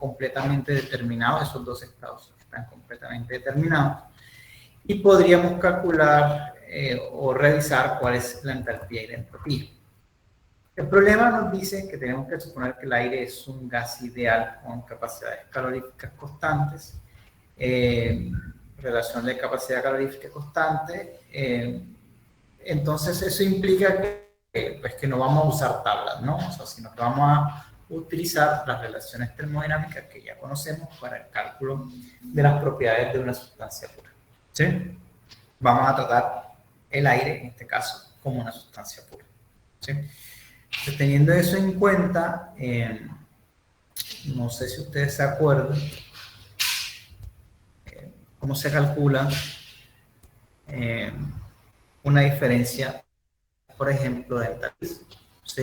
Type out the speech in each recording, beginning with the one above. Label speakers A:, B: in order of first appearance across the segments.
A: completamente determinados, esos dos estados están completamente determinados, y podríamos calcular o revisar cuál es la entalpía y la entropía. El problema nos dice que tenemos que suponer que el aire es un gas ideal con capacidades caloríficas constantes, relación de capacidad calorífica constante, entonces eso implica que no vamos a usar tablas, ¿no? O sea, sino que vamos a utilizar las relaciones termodinámicas que ya conocemos para el cálculo de las propiedades de una sustancia pura, ¿sí? Vamos a tratar el aire, en este caso, como una sustancia pura, ¿sí? Entonces, teniendo eso en cuenta, no sé si ustedes se acuerdan cómo se calcula una diferencia, por ejemplo, de entalpías, ¿sí?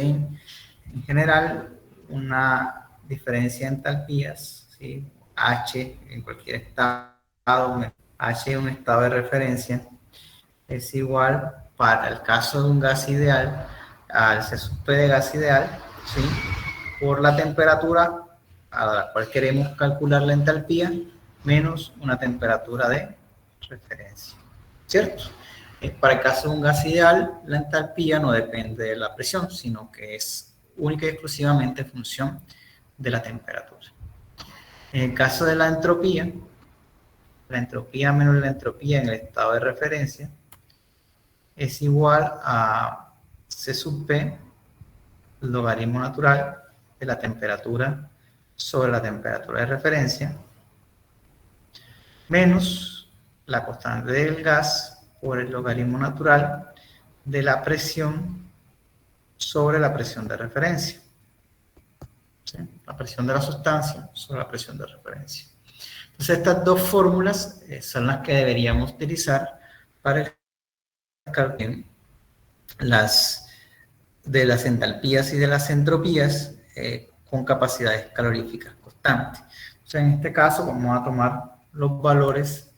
A: En general, una diferencia de entalpías, ¿sí? H en cualquier estado, H en un estado de referencia, es igual, para el caso de un gas ideal, al C sub P de gas ideal, ¿sí? Por la temperatura a la cual queremos calcular la entalpía, menos una temperatura de referencia, ¿cierto? Para el caso de un gas ideal, la entalpía no depende de la presión, sino que es única y exclusivamente función de la temperatura. En el caso de la entropía menos la entropía en el estado de referencia es igual a C sub P, logaritmo natural de la temperatura sobre la temperatura de referencia, menos la constante del gas por el logaritmo natural de la presión sobre la presión de referencia. ¿Sí? La presión de la sustancia sobre la presión de referencia. Entonces, estas dos fórmulas son las que deberíamos utilizar para el cálculo de las entalpías y de las entropías con capacidades caloríficas constantes. O sea, en este caso vamos a tomar los valores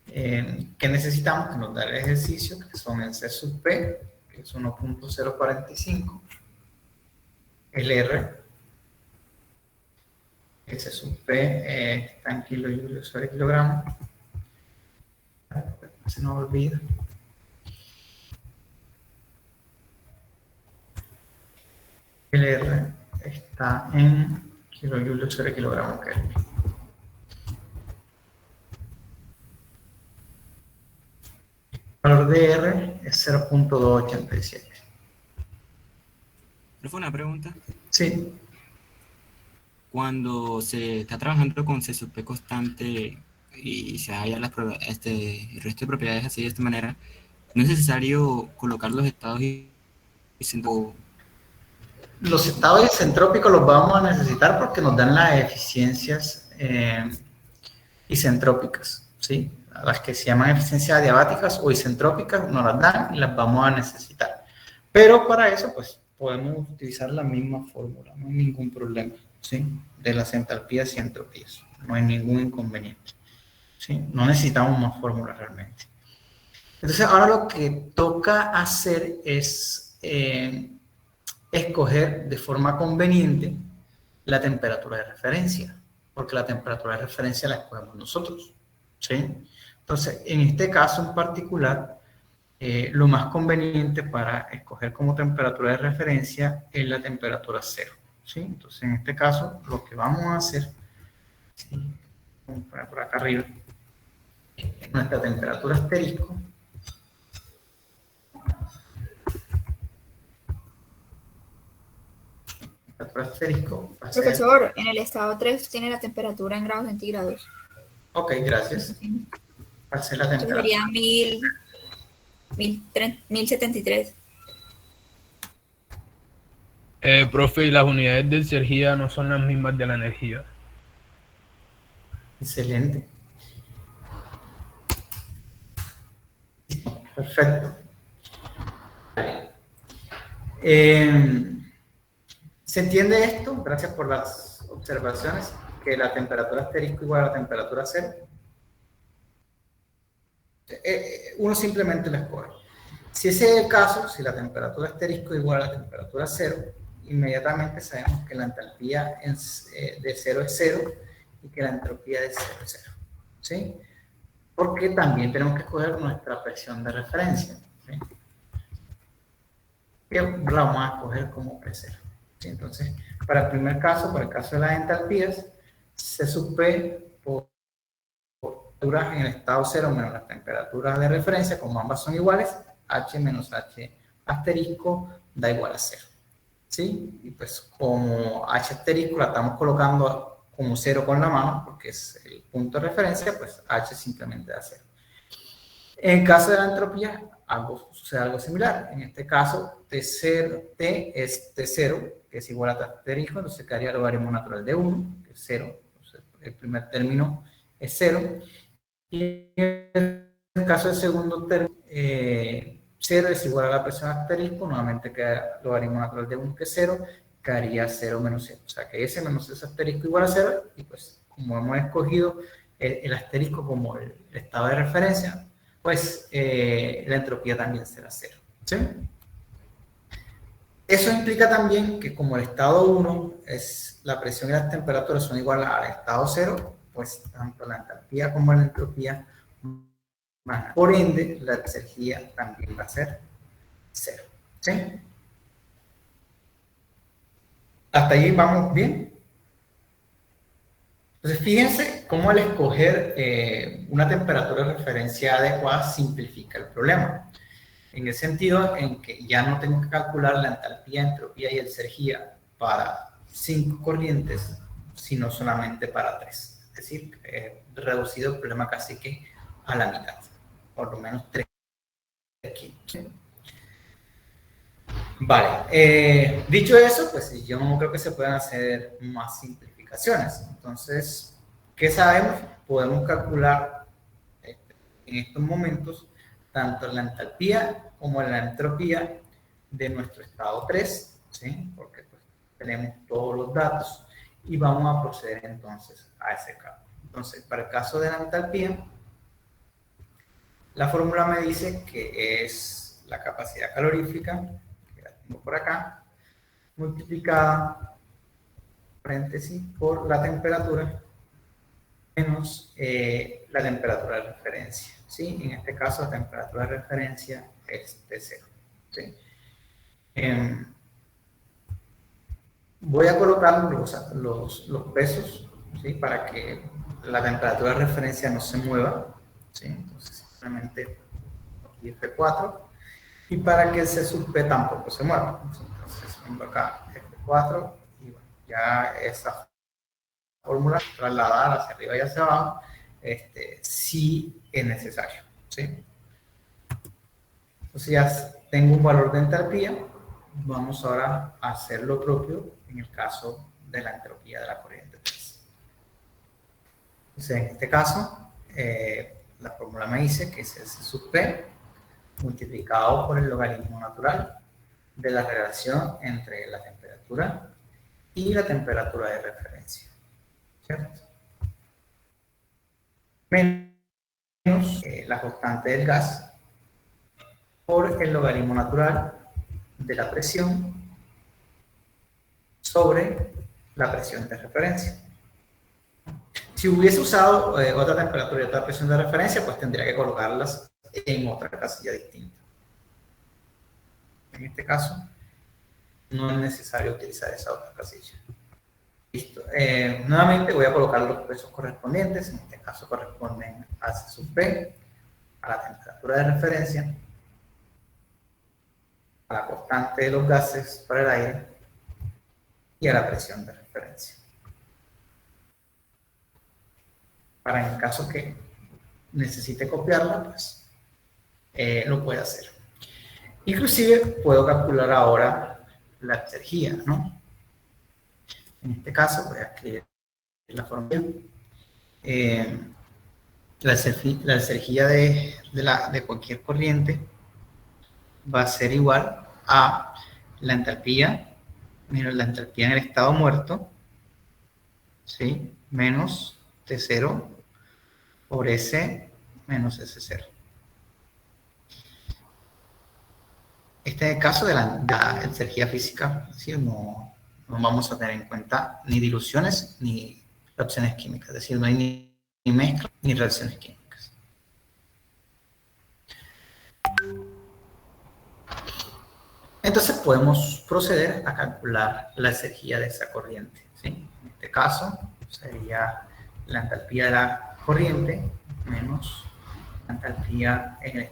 A: que necesitamos, que nos da el ejercicio, que son el C sub P, que es 1.045, el R, el C sub P está en kilojulios sobre kilogramo, se nos olvida. El R está en kilojulios sobre kilogramo Kelvin. El valor de R es 0.287.
B: ¿Profe, una pregunta?
A: Sí.
B: Cuando se está trabajando con C sub P constante y se hallan el resto de propiedades así de esta manera, ¿no es necesario colocar los estados isentrópicos?
A: Los estados isentrópicos los vamos a necesitar porque nos dan las eficiencias isentrópicas, ¿sí? Las que se llaman eficiencias adiabáticas o isentrópicas nos las dan y las vamos a necesitar. Pero para eso, pues, podemos utilizar la misma fórmula, no hay ningún problema, ¿sí? De las entalpías y entropías, no hay ningún inconveniente, ¿sí? No necesitamos más fórmulas realmente. Entonces, ahora lo que toca hacer es escoger de forma conveniente la temperatura de referencia, porque la temperatura de referencia la escogemos nosotros, ¿sí? Entonces, en este caso en particular, lo más conveniente para escoger como temperatura de referencia es la temperatura cero, ¿sí? Entonces, en este caso, lo que vamos a hacer, ¿sí? Vamos a poner por acá arriba, nuestra temperatura asterisco.
C: Profesor, en el estado 3 tiene la temperatura en grados centígrados.
A: Ok, gracias. ¿Cuál es la temperatura?
C: Sería 1073.
D: Profe, ¿y las unidades de energía no son las mismas de la energía?
A: Excelente. Perfecto. ¿Se entiende esto? Gracias por las observaciones, que la temperatura asterisco igual a la temperatura cero. Uno simplemente la escoge. Si ese es el caso, si la temperatura asterisco igual a la temperatura cero, inmediatamente sabemos que la entalpía de 0 es 0 y que la entropía de 0 es 0. ¿Sí? Porque también tenemos que escoger nuestra presión de referencia. ¿Sí? Que la vamos a escoger como P0. ¿Sí? Entonces, para el primer caso, para el caso de las entalpías, C sub P por temperaturas en el estado 0 menos las temperaturas de referencia, como ambas son iguales, H menos H asterisco da igual a 0. ¿Sí? Y pues como H asterisco la estamos colocando como 0 con la mano, porque es el punto de referencia, pues H simplemente da 0. En el caso de la entropía, sucede algo similar. En este caso, T0, T es T0, que es igual a T asterisco, entonces quedaría logaritmo natural de 1, que es 0. Entonces, el primer término es 0. Y en el caso del segundo término, 0 es igual a la presión asterisco, nuevamente queda logaritmo natural de 1, que es 0, quedaría 0 menos 0. O sea que S menos S asterisco igual a 0, y pues como hemos escogido el asterisco como el estado de referencia, pues la entropía también será 0. ¿Sí? Eso implica también que como el estado 1 es la presión y las temperaturas son iguales al estado 0, pues tanto la entalpía como la entropía van. Por ende, la exergía también va a ser 0. ¿Sí? ¿Hasta ahí vamos bien? Entonces, fíjense cómo al escoger una temperatura de referencia adecuada simplifica el problema. En el sentido en que ya no tengo que calcular la entalpía, entropía y exergía para 5 corrientes, sino solamente para 3. Es decir, reducido el problema casi que a la mitad, por lo menos 3 aquí. Vale, dicho eso, pues yo no creo que se puedan hacer más simplificaciones. Entonces, ¿qué sabemos? Podemos calcular en estos momentos tanto la entalpía como la entropía de nuestro estado 3, ¿sí? Porque pues, tenemos todos los datos y vamos a proceder entonces a ese cálculo. Entonces, para el caso de la entalpía, la fórmula me dice que es la capacidad calorífica, que la tengo por acá, multiplicada, paréntesis, por la temperatura menos la temperatura de referencia. ¿Sí? En este caso, la temperatura de referencia es T0. ¿Sí? Voy a colocar los pesos, ¿sí? Para que la temperatura de referencia no se mueva. ¿Sí? Entonces, simplemente aquí F4. Y para que el C sub P tampoco se mueva. Entonces, vengo acá F4 y bueno, ya esa fórmula trasladar hacia arriba y hacia abajo, si es necesario. ¿Sí? Entonces ya tengo un valor de entalpía. Vamos ahora a hacer lo propio en el caso de la entropía de la corriente 3. Entonces en este caso, la fórmula me dice que es C sub P multiplicado por el logaritmo natural de la relación entre la temperatura y la temperatura de referencia. ¿Cierto? Menos la constante del gas por el logaritmo natural de la presión sobre la presión de referencia. Si hubiese usado otra temperatura y otra presión de referencia, pues tendría que colocarlas en otra casilla distinta. En este caso, no es necesario utilizar esa otra casilla. Listo. Nuevamente voy a colocar los pesos correspondientes. En este caso corresponden a C sub P, a la temperatura de referencia, a la constante de los gases para el aire y a la presión de referencia. Para en el caso que necesite copiarla, pues lo puede hacer. Inclusive puedo calcular ahora la exergía, ¿no? En este caso voy a escribir la fórmula. La exergía de cualquier corriente va a ser igual a la entalpía menos la entalpía en el estado muerto, ¿sí? Menos T0 por S menos S0. Este es el caso de la energía física, ¿sí? No vamos a tener en cuenta ni diluciones ni reacciones químicas, es decir, no hay ni mezcla ni reacciones químicas. Entonces podemos proceder a calcular la energía de esa corriente, ¿sí? En este caso sería la entalpía de la corriente menos la entalpía en el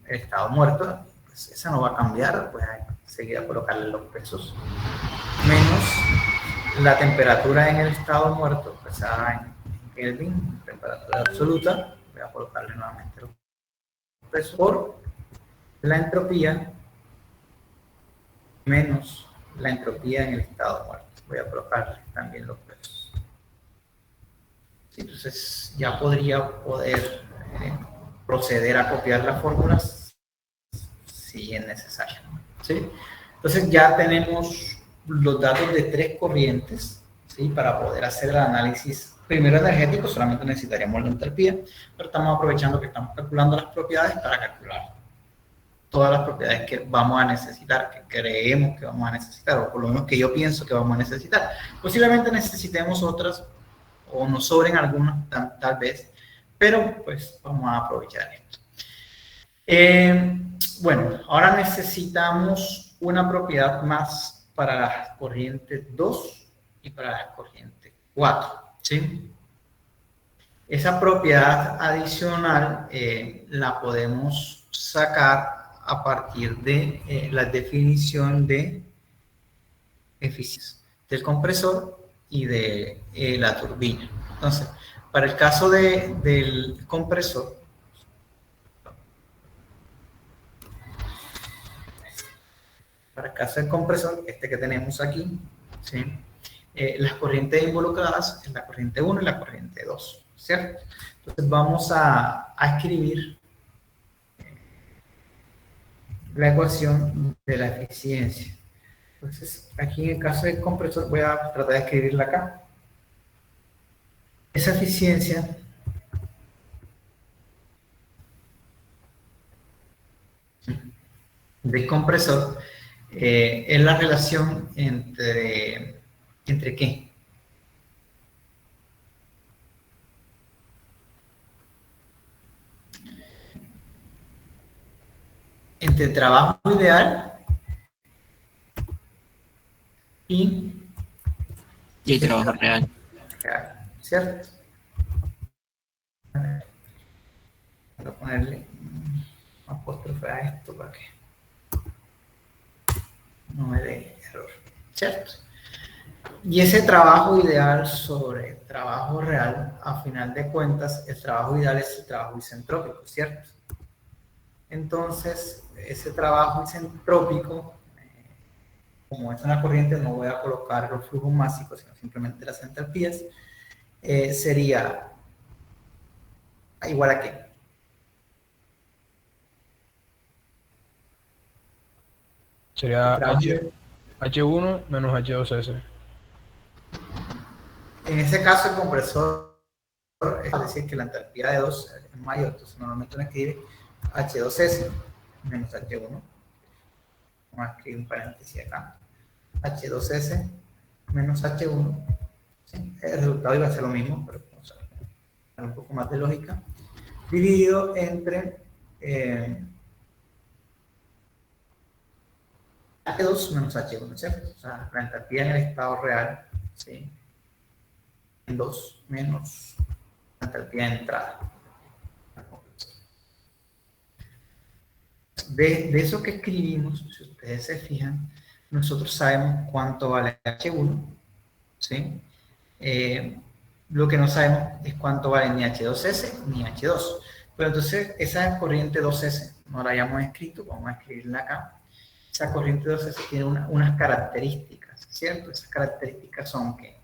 A: estado muerto. Pues esa no va a cambiar, pues hay que seguir a colocarle los pesos, menos la temperatura en el estado muerto, expresada en Kelvin, temperatura absoluta, voy a colocarle nuevamente los pesos, por la entropía menos la entropía en el estado muerto. Voy a colocarle también los pesos. Sí, entonces ya poder proceder a copiar las fórmulas si es necesario, ¿sí? Entonces ya tenemos los datos de 3 corrientes, ¿sí? Para poder hacer el análisis primero energético solamente necesitaríamos la entalpía, pero estamos aprovechando que estamos calculando las propiedades para calcular todas las propiedades que vamos a necesitar, que creemos que vamos a necesitar, o por lo menos que yo pienso que vamos a necesitar. Posiblemente necesitemos otras, o nos sobren algunas, tal vez, pero pues vamos a aprovechar esto. Bueno, ahora necesitamos una propiedad más para las corrientes 2 y para las corrientes 4, ¿sí? Esa propiedad adicional la podemos sacar a partir de la definición de eficiencia del compresor y de la turbina. Entonces, para el caso del compresor, este que tenemos aquí, ¿sí? Las corrientes involucradas es la corriente 1 y la corriente 2, ¿cierto? Entonces vamos a escribir la ecuación de la eficiencia. Entonces, aquí en el caso del compresor voy a tratar de escribirla acá. Esa eficiencia del compresor es la relación ¿entre qué? Entre trabajo ideal y
B: el trabajo real.
A: ¿Cierto? Voy a ponerle un apóstrofe a esto para que no me dé error, ¿cierto? Y ese trabajo ideal sobre el trabajo real, a final de cuentas, el trabajo ideal es el trabajo isentrópico, ¿cierto? Entonces, ese trabajo isentrópico, como es una corriente, no voy a colocar los flujos másicos, sino simplemente las entalpías, sería igual a ¿qué?
D: Sería H1 menos H2S.
A: En ese caso, el compresor, es decir, que la entalpía de 2 es mayor, entonces normalmente uno escribe H2S menos H1. Vamos a escribir un paréntesis acá. H2S menos H1. ¿Sí? El resultado iba a ser lo mismo, pero vamos a dar un poco más de lógica. Dividido entre H2 menos H1, ¿cierto? O sea, la entalpía en el estado real, ¿sí? En 2 menos la entalpía de entrada. De eso que escribimos, si ustedes se fijan, nosotros sabemos cuánto vale H1, ¿sí? Lo que no sabemos es cuánto vale ni H2S ni H2. Pero entonces, esa corriente 2S no la hayamos escrito, vamos a escribirla acá. Esa corriente 2S tiene unas características, ¿cierto? Esas características son que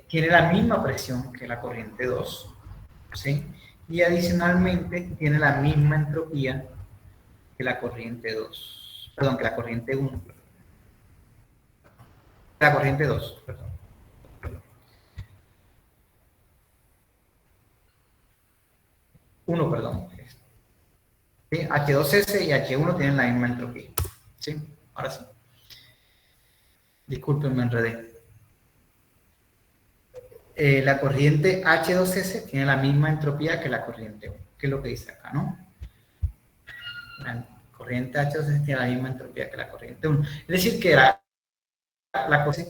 A: tiene la misma presión que la corriente 2, ¿sí? Y adicionalmente tiene la misma entropía que la corriente 2, perdón, que la corriente 1, la corriente 2, perdón. 1, perdón. ¿sí? H2S y H1 tienen la misma entropía. ¿Sí? Ahora sí. Disculpen, me enredé. La corriente H2S tiene la misma entropía que la corriente 1, que es lo que dice acá, ¿no? La corriente H2S tiene la misma entropía que la corriente 1. Es decir, que la cosa,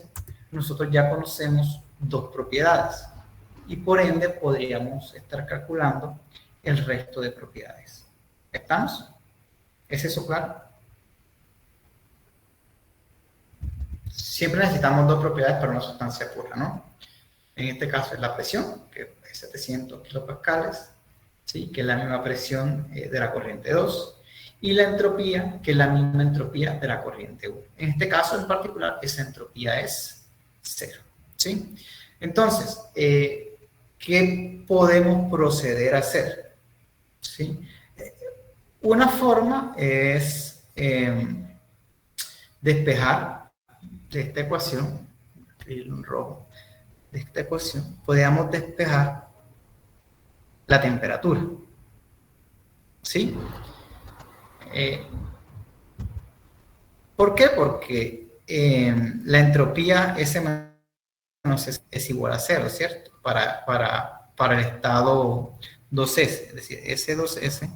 A: nosotros ya conocemos dos propiedades y por ende podríamos estar calculando el resto de propiedades. ¿Estamos? ¿Es eso claro? Siempre necesitamos dos propiedades para una sustancia pura, ¿no? En este caso es la presión, que es 700 kilopascales, ¿sí? Que es la misma presión de la corriente 2, y la entropía, que es la misma entropía de la corriente 1. En este caso en particular, esa entropía es 0. ¿Sí? Entonces, ¿qué podemos proceder a hacer? ¿Sí? Una forma es despejar de esta ecuación, en rojo, de esta ecuación, podríamos despejar la temperatura. ¿Sí? ¿Por qué? Porque la entropía S menos S es igual a 0, ¿cierto? Para el estado 2S, es decir, S2S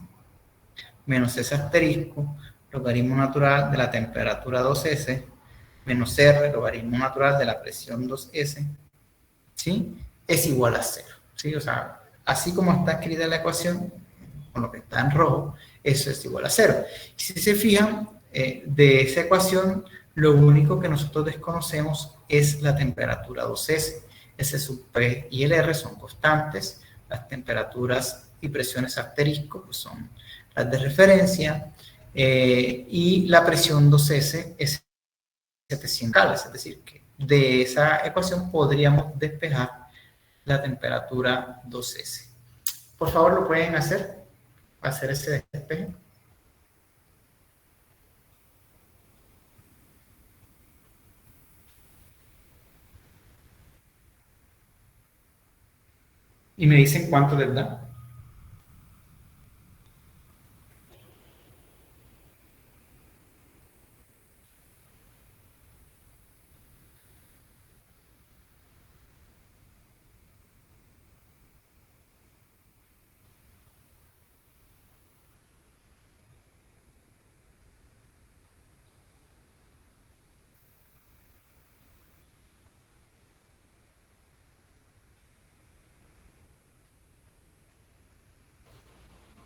A: menos S asterisco, logaritmo natural de la temperatura 2S, menos R, logaritmo natural de la presión 2S, ¿sí? Es igual a 0, ¿sí? O sea, así como está escrita la ecuación, con lo que está en rojo, eso es igual a 0. Y si se fijan, de esa ecuación, lo único que nosotros desconocemos es la temperatura 2S. S sub P y el R son constantes, las temperaturas y presiones asterisco pues son las de referencia, y la presión 2S es 700, es decir, que de esa ecuación podríamos despejar la temperatura 2S. Por favor, ¿lo pueden hacer ese despeje? Y me dicen cuánto les da.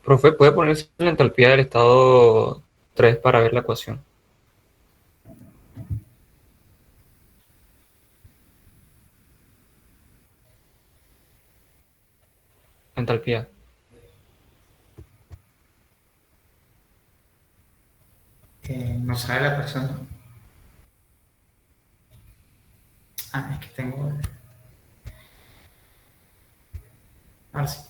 E: Profe, ¿puede ponerse la entalpía del estado 3 para ver la ecuación? Entalpía.
A: No sabe la persona. Ah, es que tengo... Ahora sí.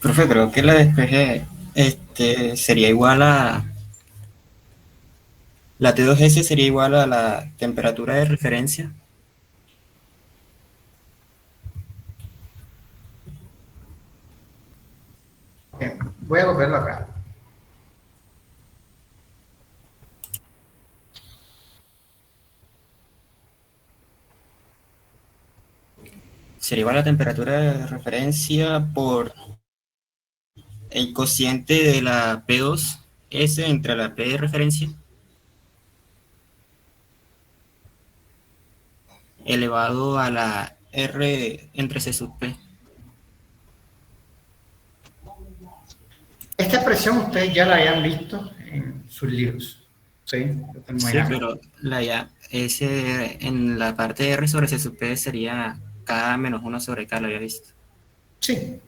B: Profe, creo que la despeje sería igual a... La T2S sería igual a la temperatura de referencia.
A: Ok, voy a copiarlo acá.
B: Sería igual a la temperatura de referencia por el cociente de la P2S entre la P de referencia elevado a la R entre C sub P.
A: Esta expresión ustedes ya la hayan visto en sus libros. ¿Sí? Lo tengo ahí
B: Sí,
A: acá.
B: pero la ya, ese en la parte de R sobre C sub P sería K menos 1 sobre K, lo había visto.
A: Sí,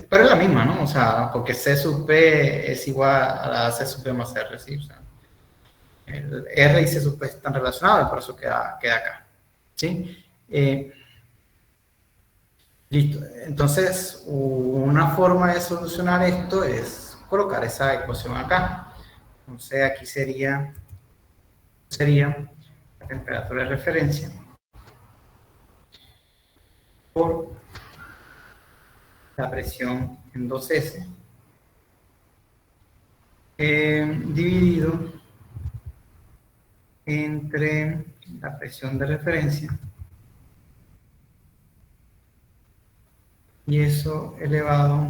A: pero es la misma, ¿no? O sea, porque C sub P es igual a la C sub P más R, ¿sí? O sea, el R y C sub P están relacionados y por eso queda acá. ¿Sí? Listo. Entonces, una forma de solucionar esto es colocar esa ecuación acá. Entonces, aquí sería la temperatura de referencia por la presión en 2S dividido entre la presión de referencia y eso elevado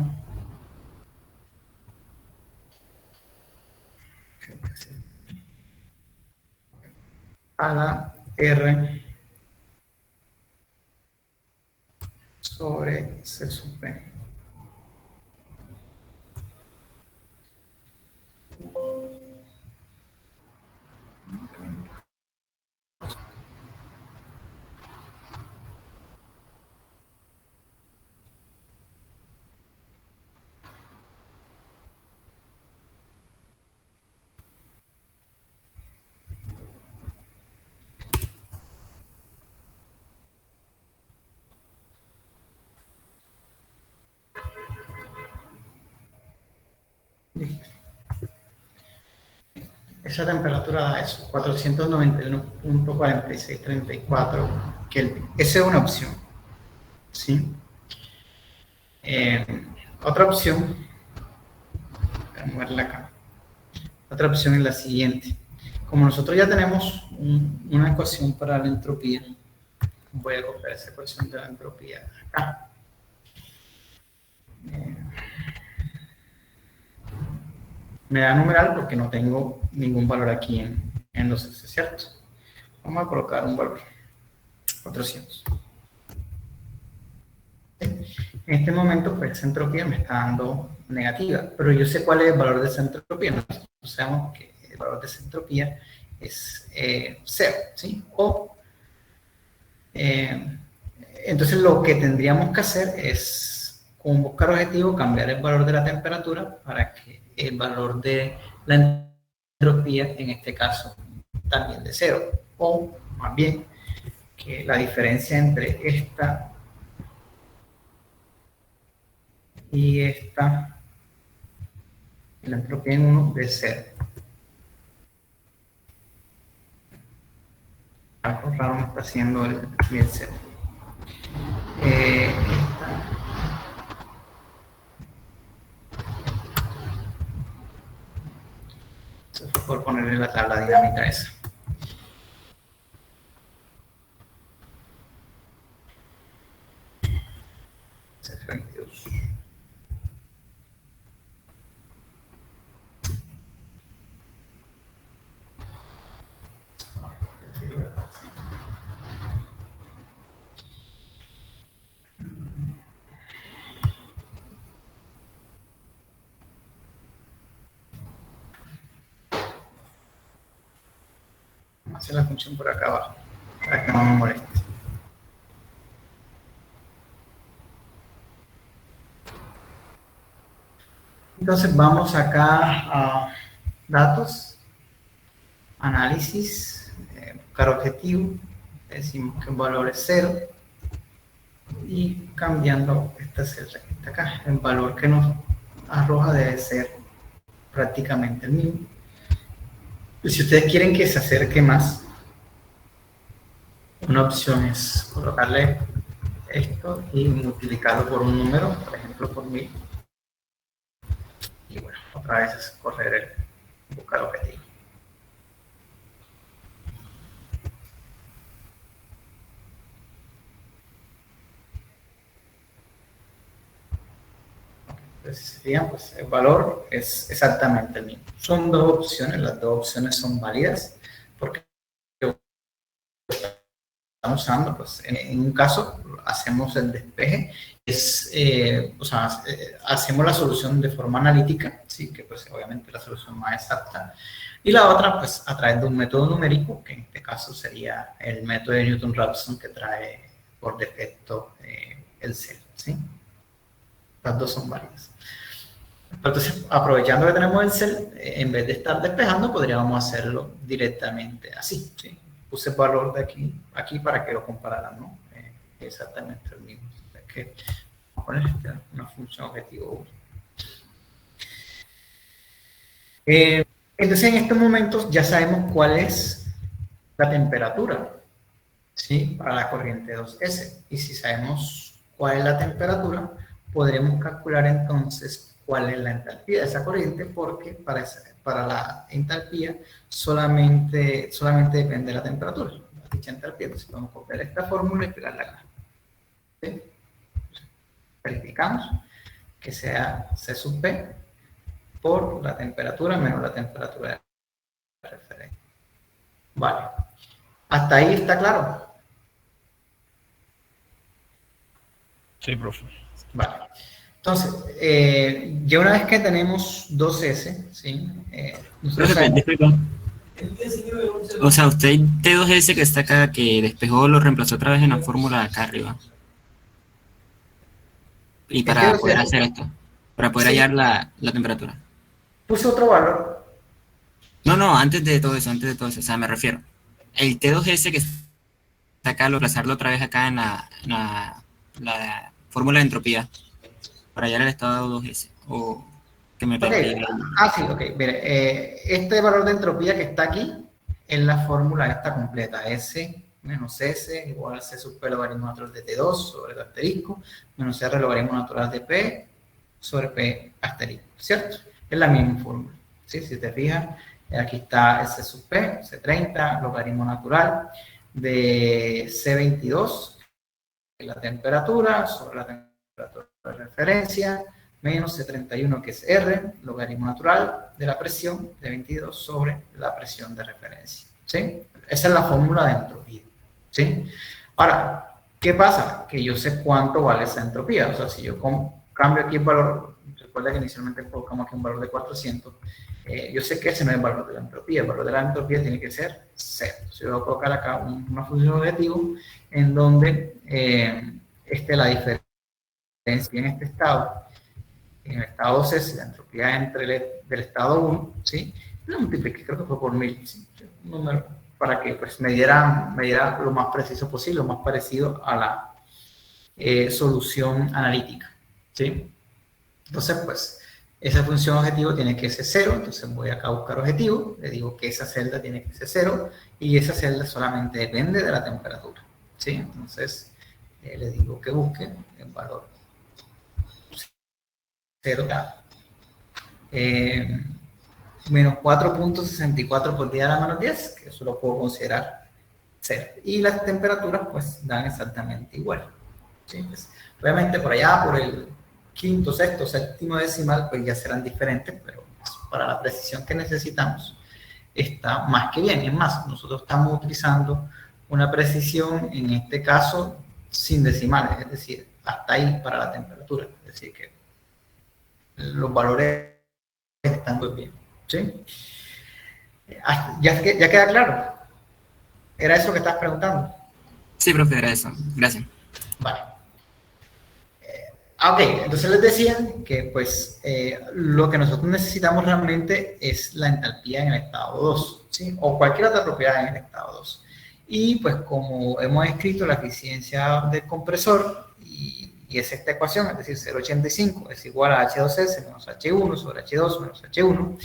A: a la R sobre C sub P. Listo. Esa temperatura da eso, 491.4634 Kelvin. Esa es una opción. ¿Sí? Otra opción, voy a moverla acá. Otra opción es la siguiente. Como nosotros ya tenemos una ecuación para la entropía, voy a copiar esa ecuación de la entropía acá. Me da numeral porque no tengo ningún valor aquí en los S, ¿cierto? Vamos a colocar un valor, 400. En este momento, pues, esa entropía me está dando negativa, pero yo sé cuál es el valor de esa entropía. Nosotros sabemos que el valor de esa entropía es 0, ¿sí? Entonces, lo que tendríamos que hacer es, con buscar objetivo, cambiar el valor de la temperatura para que el valor de la entropía, en este caso, también de 0. O, más bien, que la diferencia entre esta y esta, la entropía en 1 de 0. Algo raro me está haciendo el 0. Eso fue por ponerle la tabla dinámica esa. Hacer la función por acá abajo, para que no me moleste. Entonces vamos acá a datos, análisis, buscar objetivo, decimos que el valor es 0 y cambiando esta celda. Está acá, el valor que nos arroja debe ser prácticamente el mismo. Y si ustedes quieren que se acerque más, una opción es colocarle esto y multiplicarlo por un número, por ejemplo por 1000. Y bueno, otra vez es correr el buscar objetivo. Entonces, si se fijan, pues el valor es exactamente el mismo. Son dos opciones, las dos opciones son válidas, porque estamos usando, pues en un caso hacemos el despeje, hacemos la solución de forma analítica, sí, que pues obviamente la solución más exacta, y la otra pues a través de un método numérico, que en este caso sería el método de Newton-Raphson, que trae por defecto el CEL, ¿sí? Las dos son válidas. Entonces, aprovechando que tenemos el CEL, en vez de estar despejando, podríamos hacerlo directamente así, ¿sí? Puse el valor de aquí para que lo compararan, ¿no? Exactamente el mismo. Es que vamos a poner una función objetivo. Entonces, en estos momentos ya sabemos cuál es la temperatura, ¿sí? Para la corriente 2S. Y si sabemos cuál es la temperatura, podremos calcular entonces cuál es la entalpía de esa corriente, porque para la entalpía solamente depende de la temperatura, la dicha entalpía. Entonces podemos copiar esta fórmula y pegarla acá. ¿Sí? Verificamos que sea C sub P por la temperatura menos la temperatura de referencia. Vale. ¿Hasta ahí está claro?
D: Sí, profe.
A: Vale. Entonces, ya una vez que tenemos 2S, ¿sí?
B: Disculpa. O sea, usted T2S que está acá, que despejó, lo reemplazó otra vez en la fórmula acá arriba. Y para poder hacer esto, para poder hallar la temperatura.
A: Puse otro valor.
B: No, antes de todo eso, o sea, me refiero. El T2S que está acá, lo reemplazarlo otra vez acá en la fórmula de entropía, para hallar el estado 2S, o que me perdí.
A: Sí, ok. Mire, este valor de entropía que está aquí es la fórmula esta completa, S menos S igual a C sub P logaritmo natural de T2 sobre el asterisco, menos R logaritmo natural de P sobre P asterisco, ¿cierto? Es la misma fórmula, ¿sí? Si te fijas, aquí está S sub P, C30, logaritmo natural de C22, que es la temperatura, sobre la temperatura de referencia, menos C31, que es R, logaritmo natural de la presión de 22 sobre la presión de referencia, ¿sí? Esa es la fórmula de entropía, ¿sí? Ahora, ¿qué pasa? Que yo sé cuánto vale esa entropía. O sea, si yo cambio aquí el valor, recuerda que inicialmente colocamos aquí un valor de 400, yo sé que ese no es el valor de la entropía. El valor de la entropía tiene que ser 0. Yo voy a colocar acá una función objetivo en donde esté la diferencia en este estado, en el estado 2S, la entropía del estado 1, ¿sí? Lo multipliqué, creo que fue por 1000, ¿sí? Un número para que pues, me diera lo más preciso posible, lo más parecido a la solución analítica, ¿sí? Entonces, pues, esa función objetivo tiene que ser 0, entonces voy acá a buscar objetivo, le digo que esa celda tiene que ser 0, y esa celda solamente depende de la temperatura, ¿sí? Entonces, le digo que busque el valor 0, menos 4.64 por 10 a la menos 10, que eso lo puedo considerar 0. Y las temperaturas pues dan exactamente igual, ¿sí? Pues, obviamente por allá, por el quinto, sexto, séptimo decimal, pues ya serán diferentes, pero pues, para la precisión que necesitamos está más que bien. Es más, nosotros estamos utilizando una precisión, en este caso, sin decimales, es decir, hasta ahí para la temperatura, es decir, que los valores están muy bien, ¿sí? ¿Ya queda claro? ¿Era eso que estás preguntando?
B: Sí, profe, era eso. Gracias.
A: Vale. Ok, entonces les decía que pues lo que nosotros necesitamos realmente es la entalpía en el estado 2, ¿sí? O cualquier otra propiedad en el estado 2. Y pues como hemos escrito la eficiencia del compresor y y es esta ecuación, es decir, 0,85 es igual a H2S menos H1 sobre H2 menos H1,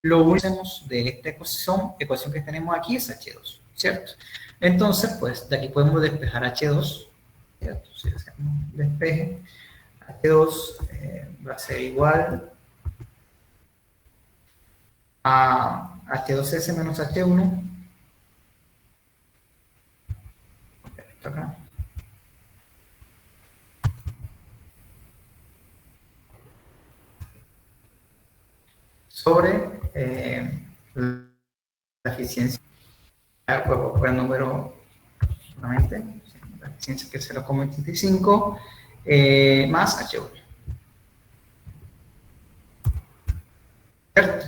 A: lo único que hacemos de esta ecuación que tenemos aquí es H2, ¿cierto? Entonces, pues, de aquí podemos despejar H2, ¿cierto? Si hacemos despeje, H2 va a ser igual a H2S menos H1, esto acá, sobre la eficiencia, pues el número solamente, la eficiencia que es 0,85 más H1. ¿Cierto?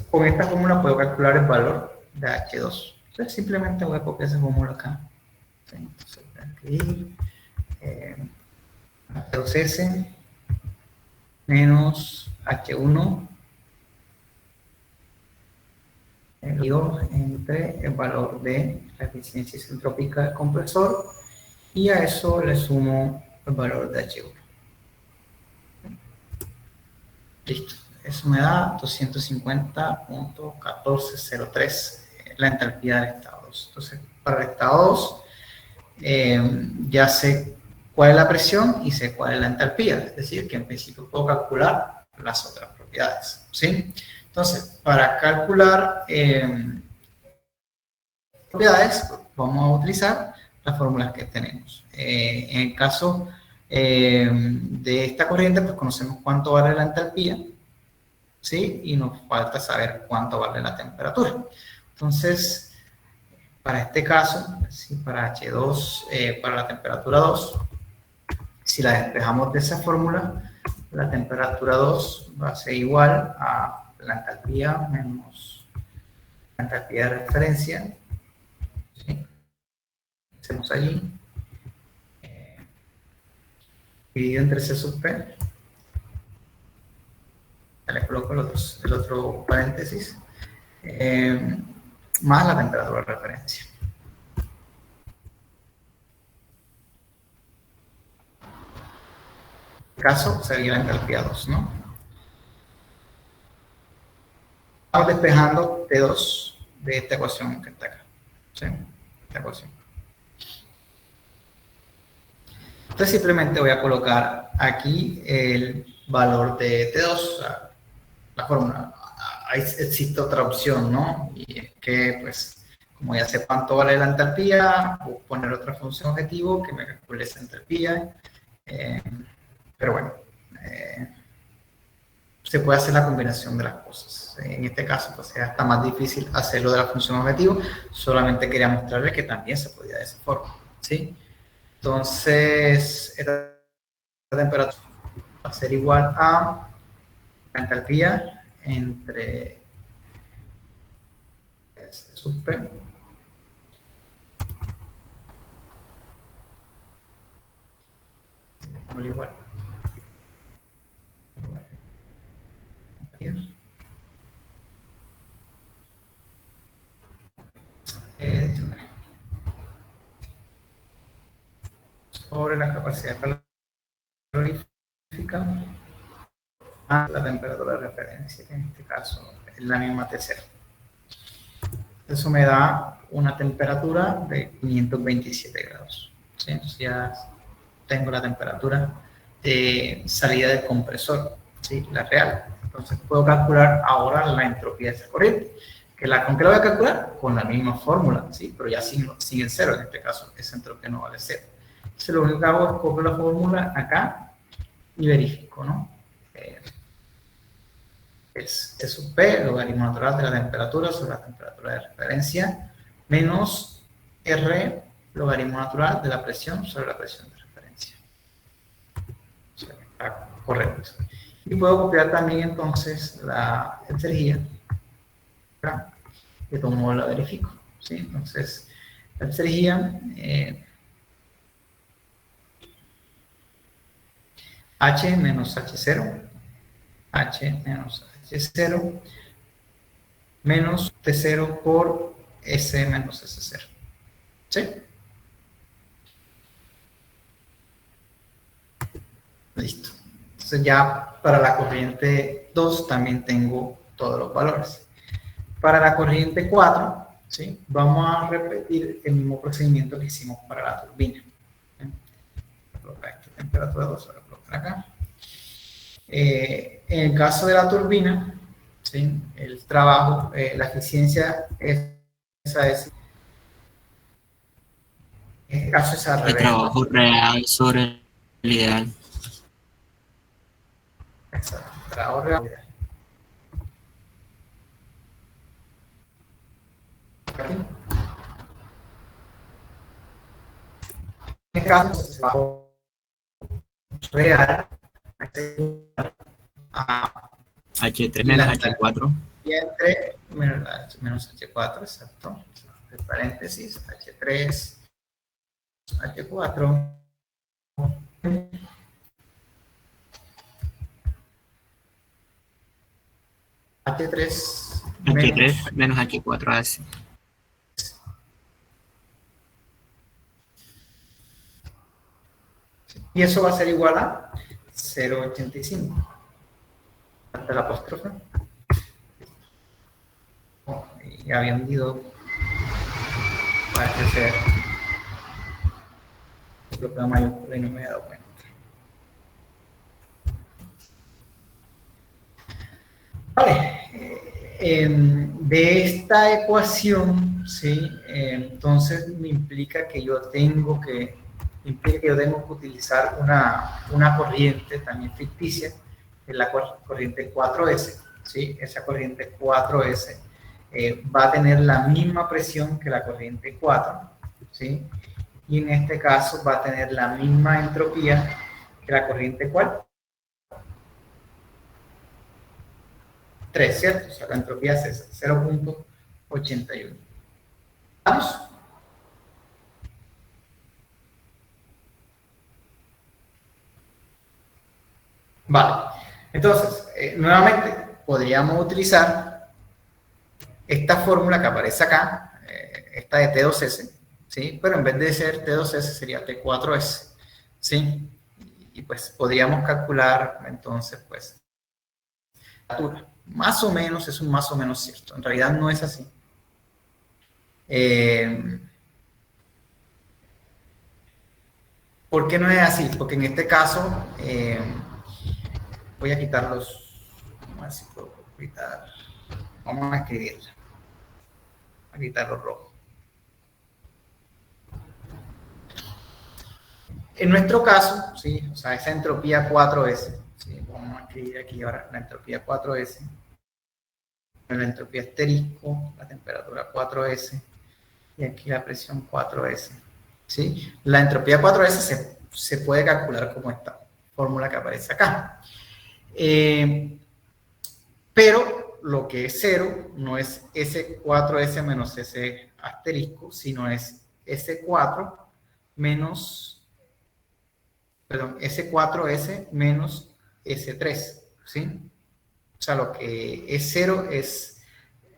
A: Con esta fórmula puedo calcular el valor de H2. Entonces simplemente voy a copiar esa fórmula acá. Entonces voy a escribir H2S menos H1 dividido entre el valor de la eficiencia isentrópica del compresor y a eso le sumo el valor de H1. Listo. Eso me da 250.1403 la entalpía del estado 2. Entonces, para el estado 2, ya sé cuál es la presión y sé cuál es la entalpía. Es decir, que en principio puedo calcular las otras propiedades, ¿sí? Entonces, para calcular propiedades, vamos a utilizar las fórmulas que tenemos. En el caso de esta corriente, pues conocemos cuánto vale la entalpía, ¿sí? Y nos falta saber cuánto vale la temperatura. Entonces, para este caso, ¿sí? Para H2, para la temperatura 2, si la despejamos de esa fórmula, la temperatura 2 va a ser igual a la entalpía menos la entalpía de referencia, ¿sí? Hacemos allí, dividido entre C sub P, le coloco el otro paréntesis, más la temperatura de referencia. En este caso sería la entalpía 2, ¿no? Estamos despejando T2 de esta ecuación que está acá, ¿sí? Esta ecuación. Entonces simplemente voy a colocar aquí el valor de T2, o sea, la fórmula. Ahí existe otra opción, ¿no? Y es que, pues, como ya sé cuánto vale la entalpía, puedo poner otra función objetivo que me calcule esa entalpía. Pero bueno, se puede hacer la combinación de las cosas. En este caso, pues, es hasta más difícil hacerlo de la función objetivo. Solamente quería mostrarles que también se podía de esa forma, ¿sí? Entonces, esta temperatura va a ser igual a la entalpía entre S sub P igual sobre la capacidad calorífica a la temperatura de referencia, que en este caso es la misma T0. Eso me da una temperatura de 527 grados. ¿Sí? Entonces ya tengo la temperatura de salida del compresor, ¿sí? La real. Entonces puedo calcular ahora la entropía de esa corriente. ¿Con qué la voy a calcular? Con la misma fórmula, ¿sí? Pero ya sin el cero, en este caso esa entropía no vale cero. Entonces lo único que hago es copio la fórmula acá y verifico, ¿no? Es T sub P, logaritmo natural de la temperatura sobre la temperatura de referencia, menos R, logaritmo natural de la presión sobre la presión de referencia. O sea, está correcto. Y puedo copiar también entonces la energía, que tomo la verifico, ¿sí? Entonces, la energía H menos H0, H menos H0 menos T0 por S menos S0, ¿sí? Listo. Entonces ya para la corriente 2 también tengo todos los valores. Para la corriente 4, ¿sí? Vamos a repetir el mismo procedimiento que hicimos para la turbina. Colocar esta temperatura 2, voy a colocar acá. En el caso de la turbina, ¿sí? El trabajo, la eficiencia esa es, en este caso es al
B: El
A: revés.
B: trabajo real sobre el ideal.
A: Exacto, trabajo real. Aquí. En este caso, el trabajo real a
B: H3 menos H4.
A: y entre menos H4, exacto. Entre paréntesis, H3, H4. H3
B: H3 menos H4 hace.
A: y eso va a ser igual a 0,85 hasta la apóstrofe. Y había hundido para que sea lo que mayúscula y no me he dado cuenta. Vale, de esta ecuación, ¿sí? Entonces me implica que yo tengo que utilizar una corriente también ficticia, que es la corriente 4S, ¿sí? Esa corriente 4S va a tener la misma presión que la corriente 4, ¿sí? Y en este caso va a tener la misma entropía que la corriente ¿cuál? 3, ¿cierto? O sea, la entropía es 0.81. ¿Vamos? Vale. Entonces, nuevamente, podríamos utilizar esta fórmula que aparece acá, esta de T2S, ¿sí? Pero en vez de ser T2S sería T4S, ¿sí? Y pues podríamos calcular entonces, pues, la altura. Más o menos, es un más o menos cierto. En realidad no es así. ¿Por qué no es así? Porque en este caso, voy a quitarlos. Vamos a ver si puedo quitar. Vamos a escribirla. A quitar los rojos. En nuestro caso, ¿sí? O sea, esa entropía 4S, ¿sí? Vamos a escribir aquí ahora la entropía 4S. La entropía asterisco, la temperatura 4S y aquí la presión 4S. ¿Sí? La entropía 4S se puede calcular como esta fórmula que aparece acá. Pero lo que es 0 no es S4S menos S asterisco, sino es S4 menos, perdón, S4S menos S3, ¿sí? O sea, lo que es 0 es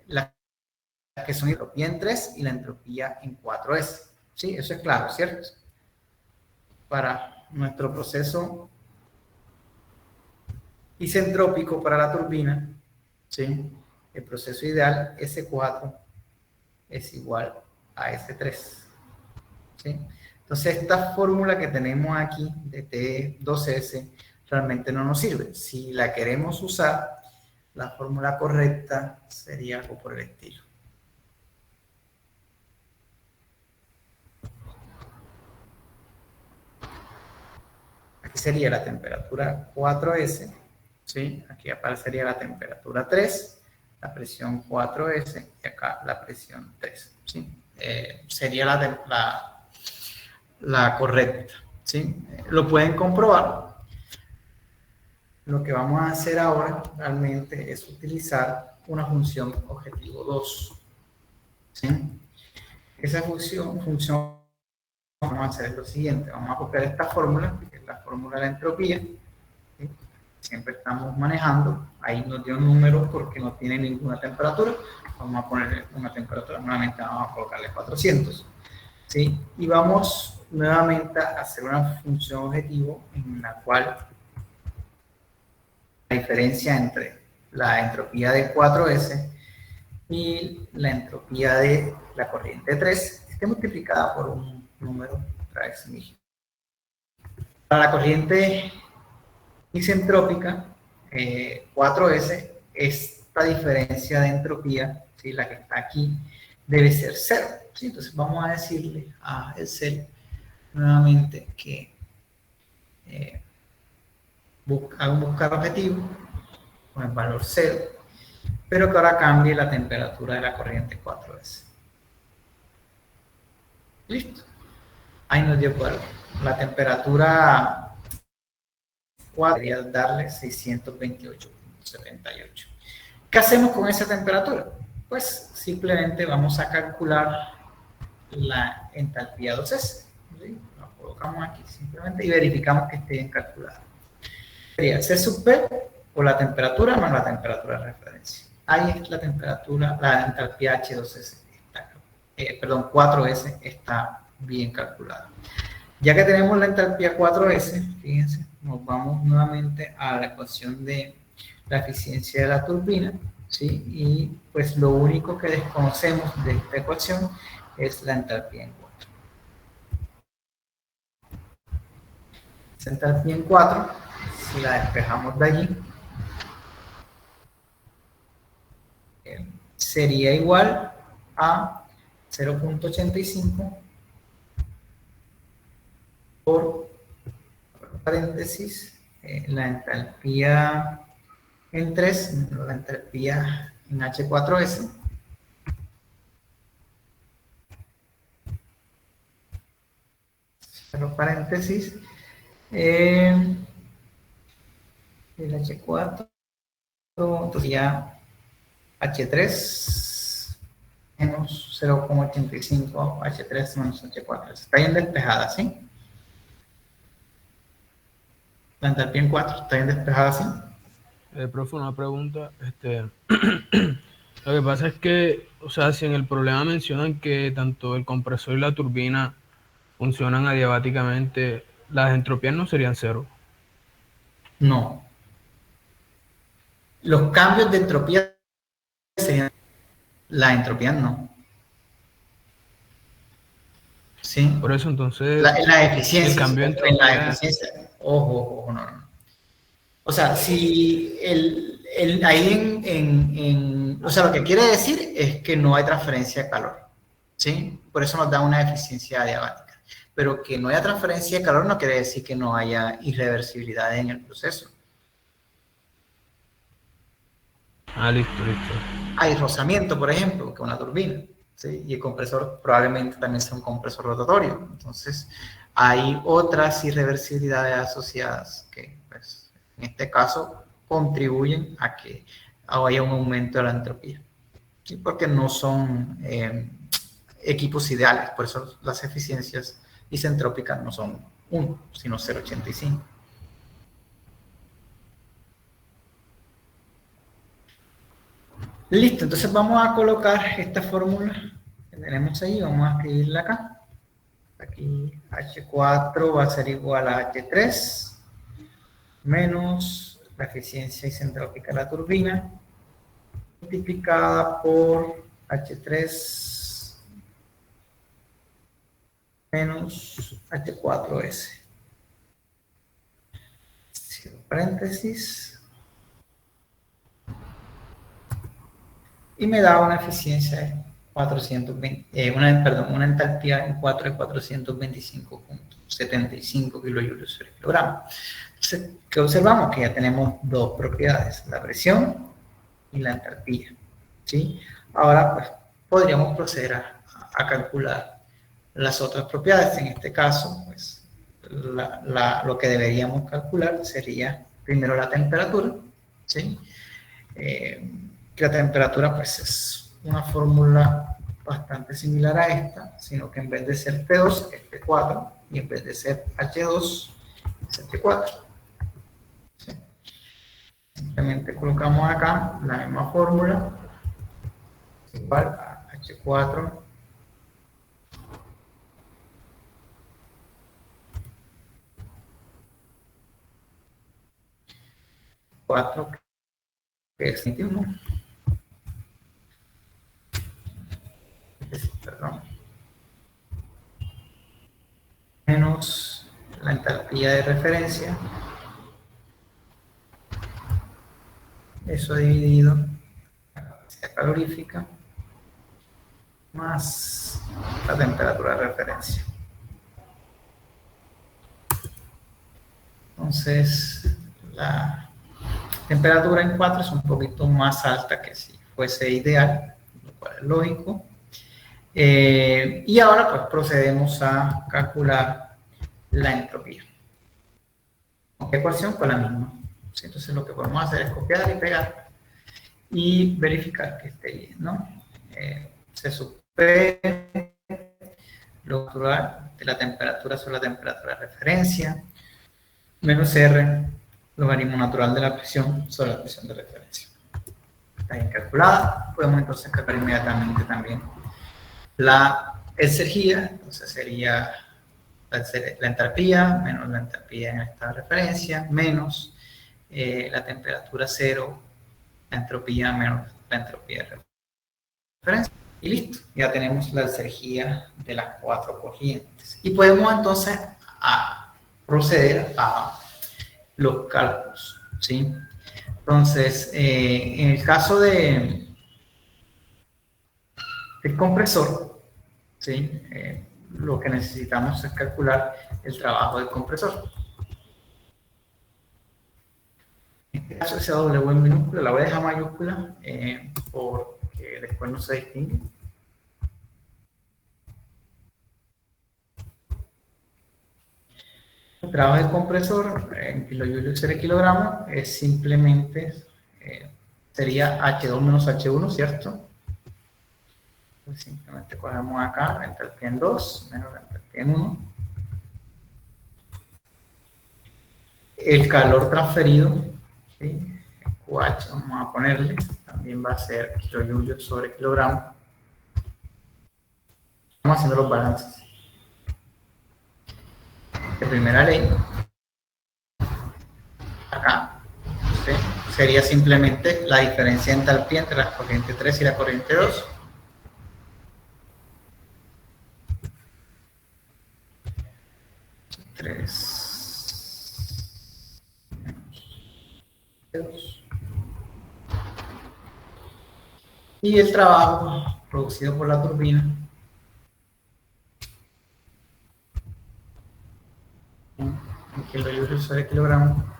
A: la que son entropía en 3 y la entropía en 4S. ¿Sí? Eso es claro, ¿cierto? Para nuestro proceso isentrópico para la turbina, ¿sí? El proceso ideal S4 es igual a S3. ¿Sí? Entonces, esta fórmula que tenemos aquí de T2S realmente no nos sirve. Si la queremos usar, la fórmula correcta sería algo por el estilo. Aquí sería la temperatura 4S, ¿sí? Aquí aparecería la temperatura 3, la presión 4S y acá la presión 3, ¿sí? Sería la correcta, ¿sí? Lo pueden comprobar. Lo que vamos a hacer ahora realmente es utilizar una función objetivo 2. ¿Sí? Esa función vamos a hacer lo siguiente. Vamos a copiar esta fórmula, que es la fórmula de la entropía. ¿Sí? Siempre estamos manejando. Ahí nos dio un número porque no tiene ninguna temperatura. Vamos a ponerle una temperatura. Nuevamente vamos a colocarle 400. ¿Sí? Y vamos nuevamente a hacer una función objetivo en la cual diferencia entre la entropía de 4S y la entropía de la corriente 3 esté multiplicada por un número otra vez dígito. Para la corriente isentrópica, 4S, esta diferencia de entropía, ¿sí? La que está aquí, debe ser 0. ¿Sí? Entonces vamos a decirle a Excel nuevamente que haga un buscar objetivo con el valor 0, pero que ahora cambie la temperatura de la corriente 4S. Listo. Ahí nos dio cuál. La temperatura 4 debería darle 628.78. ¿Qué hacemos con esa temperatura? Pues simplemente vamos a calcular la entalpía 2S. ¿Sí? Lo colocamos aquí simplemente y verificamos que esté bien calculado. Sería C sub P o la temperatura más la temperatura de referencia. Ahí es la temperatura, la entalpía H2S, perdón, 4S está bien calculada. Ya que tenemos la entalpía 4S, fíjense, nos vamos nuevamente a la ecuación de la eficiencia de la turbina, ¿sí? Y pues lo único que desconocemos de esta ecuación es la entalpía en 4. Esa entalpía en 4, si la despejamos de allí, sería igual a 0.85 por paréntesis la entalpía en 3, la entalpía en H4S, cierro paréntesis, el H4, entonces ya H3 menos 0.85, H3 menos H4, está bien despejada, ¿sí? La entalpía en 4 está bien despejada, ¿sí?
D: Profe, una pregunta. Lo que pasa es que, o sea, si en el problema mencionan que tanto el compresor y la turbina funcionan adiabáticamente, las entropías no serían cero.
A: No. Los cambios de entropía serían, la entropía no. ¿Sí?
D: Por eso, entonces,
A: La
D: si el
A: eficiencia,
D: cambio de
A: en la
D: entropía,
A: eficiencia, ojo, no. O sea, si ahí o sea, lo que quiere decir es que no hay transferencia de calor, ¿sí? Por eso nos da una eficiencia adiabática. Pero que no haya transferencia de calor no quiere decir que no haya irreversibilidad en el proceso.
D: listo.
A: Hay rozamiento, por ejemplo, que una turbina, ¿sí? Y el compresor probablemente también sea un compresor rotatorio. Entonces, hay otras irreversibilidades asociadas que, pues, en este caso, contribuyen a que haya un aumento de la entropía. ¿Sí? Porque no son equipos ideales, por eso las eficiencias isentrópicas no son 1, sino 0,85. Listo, entonces vamos a colocar esta fórmula que tenemos ahí, vamos a escribirla acá. Aquí H4 va a ser igual a H3 menos la eficiencia isentrópica de la turbina multiplicada por H3 menos H4S. Cierro paréntesis. Y me da una eficiencia de 420, una entalpía en 4 de 425.75 kilojoules por kilogramo. Entonces, ¿qué observamos? Que ya tenemos dos propiedades, la presión y la entalpía, ¿sí? Ahora, pues, podríamos proceder a calcular las otras propiedades. En este caso, pues, lo que deberíamos calcular sería primero la temperatura, ¿sí? Que la temperatura pues es una fórmula bastante similar a esta, sino que en vez de ser T2 es T4 y en vez de ser H2 es T4. ¿Sí? Simplemente colocamos acá la misma fórmula igual a H4 por 4, que es 21. Perdón. Menos la entalpía de referencia. Eso dividido la capacidad calorífica más la temperatura de referencia. Entonces, la temperatura en 4 es un poquito más alta que si fuese ideal, lo cual es lógico. Y ahora pues procedemos a calcular la entropía. ¿Qué ecuación? Pues la misma. ¿Sí? Entonces lo que podemos hacer es copiar y pegar y verificar que esté bien, ¿no? Se supone lo natural de la temperatura sobre la temperatura de referencia menos R, logaritmo natural de la presión sobre la presión de referencia. Está bien calculada. Podemos entonces calcular inmediatamente también la exergía. Entonces sería la entalpía menos la entalpía en esta referencia menos la temperatura cero, la entropía menos la entropía de referencia. Y listo, ya tenemos la exergía de las 4 corrientes. Y podemos entonces proceder a los cálculos, ¿sí? Entonces, en el caso del compresor, ¿sí? Lo que necesitamos es calcular el trabajo del compresor. En este caso, esa W en minúscula la voy a dejar mayúscula porque después no se distingue. El trabajo del compresor en kilojulios sobre kilogramo es simplemente, sería H2 menos H1, ¿cierto? Pues simplemente cogemos acá la entalpía en 2 menos la entalpía en 1. El calor transferido, ¿sí? QH, vamos a ponerle, también va a ser kilojulios sobre kilogramo. Estamos haciendo los balances. De primera ley, acá, ¿sí? Sería simplemente la diferencia de entalpía entre la corriente 3 y la corriente 2. Y el trabajo producido por la turbina en kilojulios sobre kilogramo va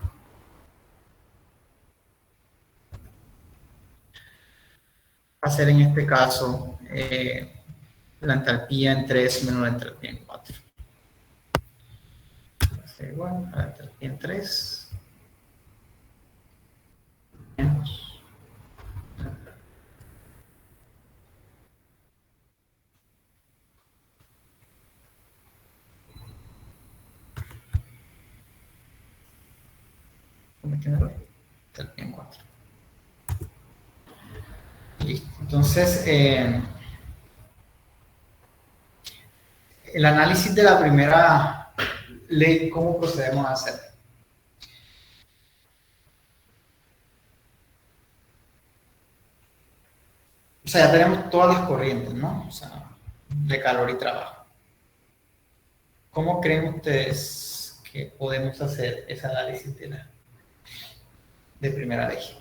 A: a ser en este caso la entalpía en 3 menos la entalpía en 4. Va a ser igual a la entalpía en 3 menos entalpía en 4. Listo. Entonces, el análisis de la primera ley, ¿cómo procedemos a hacer? O sea, ya tenemos todas las corrientes, ¿no? O sea, de calor y trabajo. ¿Cómo creen ustedes que podemos hacer ese análisis de primera ley?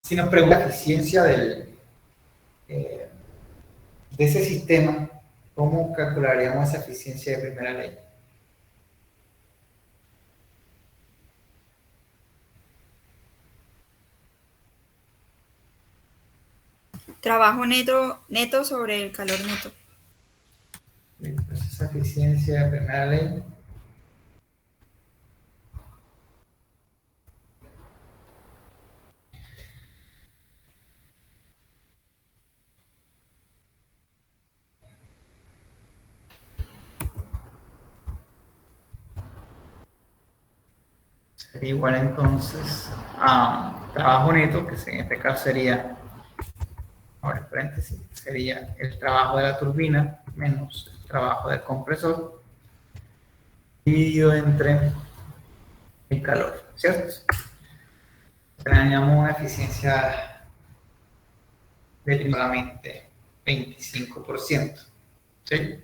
A: Si nos pregunta la eficiencia de ese sistema, ¿cómo calcularíamos esa eficiencia de primera ley?
C: Trabajo neto sobre el calor neto.
A: Pues esa eficiencia de primera ley sería igual entonces a trabajo neto, que en este caso sería ahora paréntesis, sería el trabajo de la turbina menos el trabajo del compresor dividido entre el calor, ¿cierto? Tenemos una eficiencia de solamente 25%, ¿sí?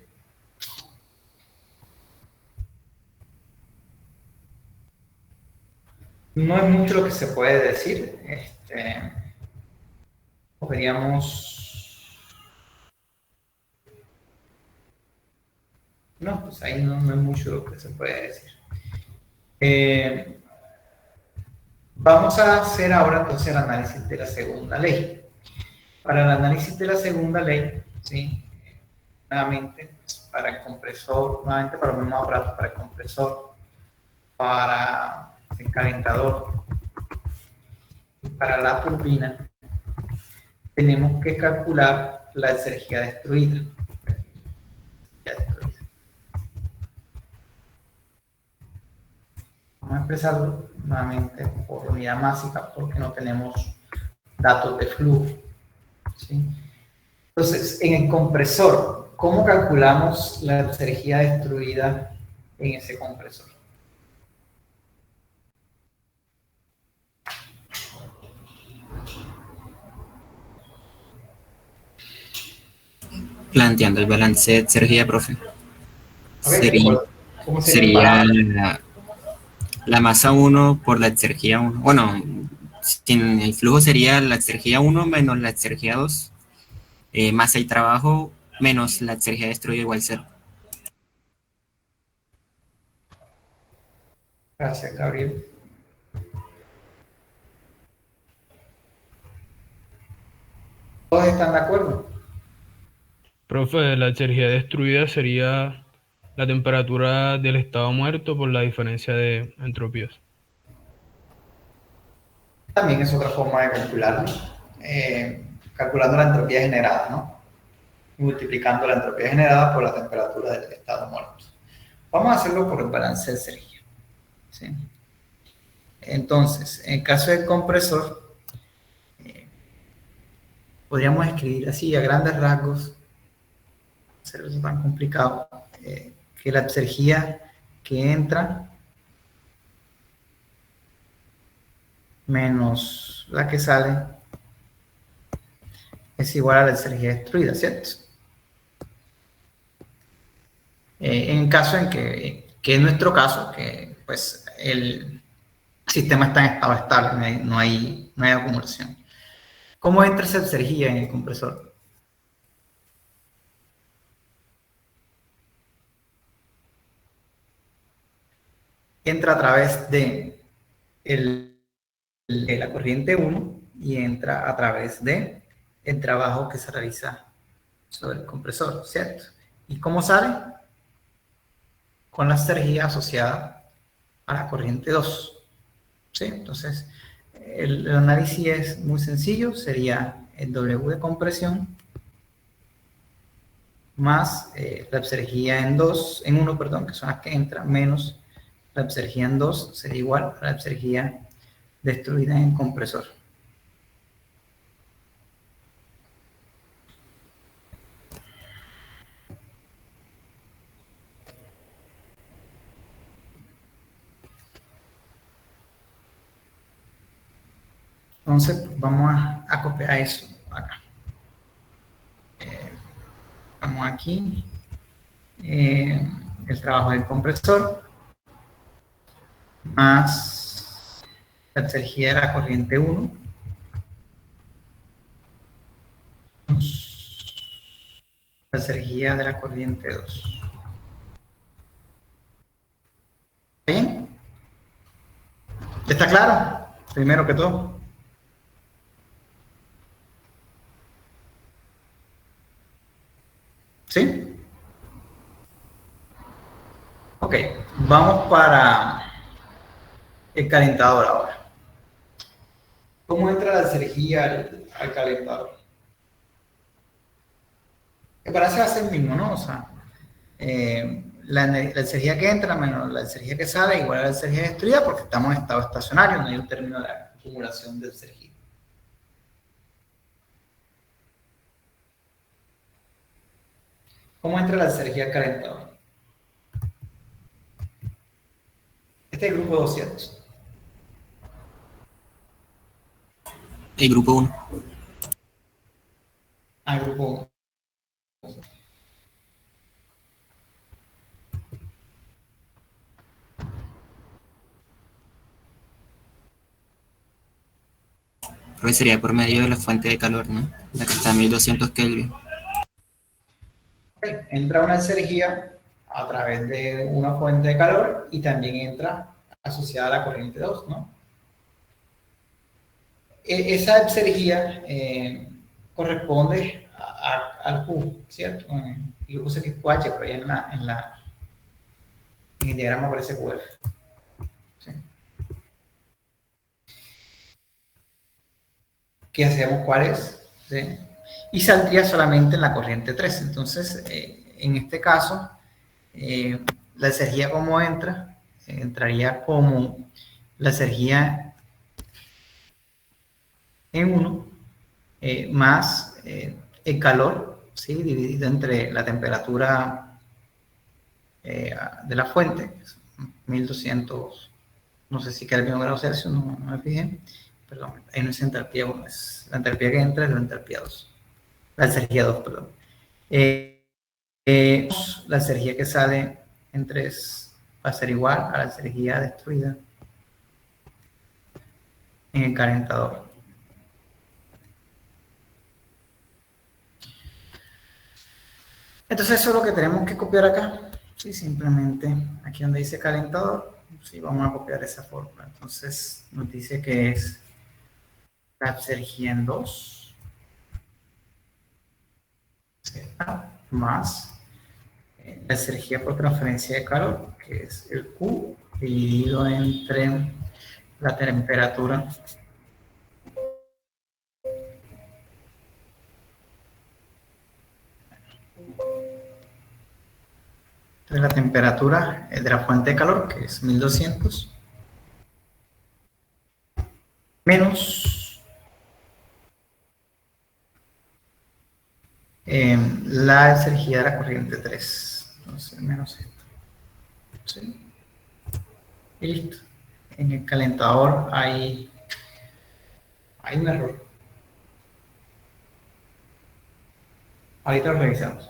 A: No es mucho lo que se puede decir. Podríamos... No, pues ahí no es mucho lo que se puede decir. Vamos a hacer ahora entonces el análisis de la segunda ley. Para el análisis de la segunda ley, ¿sí? Nuevamente, para el compresor, nuevamente para los mismos aparatos, para el compresor, para el calentador y para la turbina, tenemos que calcular la energía destruida. Vamos a expresarlo nuevamente por unidad másica porque no tenemos datos de flujo, ¿sí? Entonces, en el compresor, ¿cómo calculamos la energía destruida en ese compresor?
B: Planteando el balance de energía, profe.
A: Okay, ¿cómo
B: Sería la masa 1 por la exergía 1. Bueno, sin el flujo sería la exergía 1 menos la exergía 2. Masa y trabajo menos la exergía destruida igual 0.
A: Gracias, Gabriel. ¿Todos están de acuerdo?
D: Profe, la energía destruida sería la temperatura del estado muerto por la diferencia de entropías.
A: También es otra forma de calcularlo, calculando la entropía generada, ¿no? Multiplicando la entropía generada por la temperatura del estado muerto. Vamos a hacerlo por el balance de energía, ¿sí? Entonces, en el caso del compresor, podríamos escribir así a grandes rasgos, no ser eso tan complicado, que la energía que entra menos la que sale es igual a la energía destruida, ¿cierto? En el caso en que es nuestro caso, que pues el sistema está en estado estable, no hay acumulación. ¿Cómo entra esa energía en el compresor? Entra a través de la corriente 1 y entra a través de el trabajo que se realiza sobre el compresor, ¿cierto? ¿Y cómo sale? Con la energía asociada a la corriente 2, ¿sí? Entonces, el análisis es muy sencillo, sería el W de compresión más la energía en 1, perdón, que son las que entran, menos la energía en 2 sería igual a la energía destruida en el compresor. Entonces, vamos a copiar eso acá. Vamos aquí. El trabajo del compresor más la energía de la corriente 1 la energía de la corriente 2. ¿Bien? ¿Está claro? Primero que todo. ¿Sí? Ok, vamos para el calentador ahora. ¿Cómo entra la energía al calentador? Me parece va a ser el mismo, ¿no? O sea, la energía que entra menos la energía que sale igual a la energía destruida porque estamos en estado estacionario, no hay un término de acumulación de energía. ¿Cómo entra la energía al calentador? Este es el grupo 200.
B: El grupo 1.
A: Al grupo 1.
B: Creo que sería por medio de la fuente de calor, ¿no? La que está a 1200 Kelvin.
A: Entra una energía a través de una fuente de calor y también entra asociada a la corriente 2, ¿no? Esa energía corresponde al Q, ¿cierto? Y yo puse que es QH, pero ahí en el diagrama aparece QF. ¿Sí? ¿Qué hacemos? ¿Cuál es? ¿Sí? Y saldría solamente en la corriente 3. Entonces, en este caso, la energía como entraría como la energía en 1 más el calor, ¿sí? Dividido entre la temperatura de la fuente, 1200, no sé si Kelvin o grados Celsius, no me fijé, perdón, ahí no es entalpía 1, es la entalpía que entra es la entalpía 2, la energía 2, perdón. La energía que sale en 3 va a ser igual a la energía destruida en el calentador. Entonces eso es lo que tenemos que copiar acá. Sí, simplemente aquí donde dice calentador, sí, vamos a copiar esa fórmula. Entonces nos dice que es la energía en 2 más la energía por transferencia de calor, que es el Q dividido entre la temperatura de la fuente de calor, que es 1200, menos la energía de la corriente 3. Entonces, menos esto. ¿Sí? Y listo. En el calentador hay un error. Ahorita lo revisamos.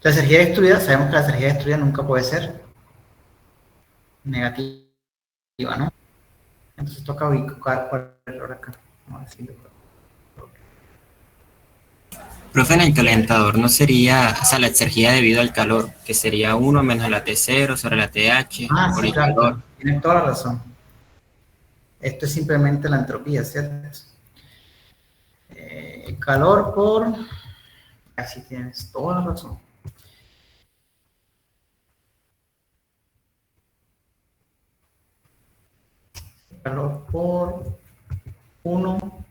A: La energía destruida, sabemos que la energía destruida nunca puede ser negativa, ¿no? Entonces toca ubicar cuál es el error acá. Vamos a decirlo.
B: Profe, en el calentador no sería, o sea, la energía debido al calor, que sería 1 menos la T0 sobre la TH por
A: Sí,
B: el
A: claro,
B: calor.
A: tienes toda la razón. Esto es simplemente la entropía, ¿cierto? Calor por... Así tienes toda la razón. Calor por 1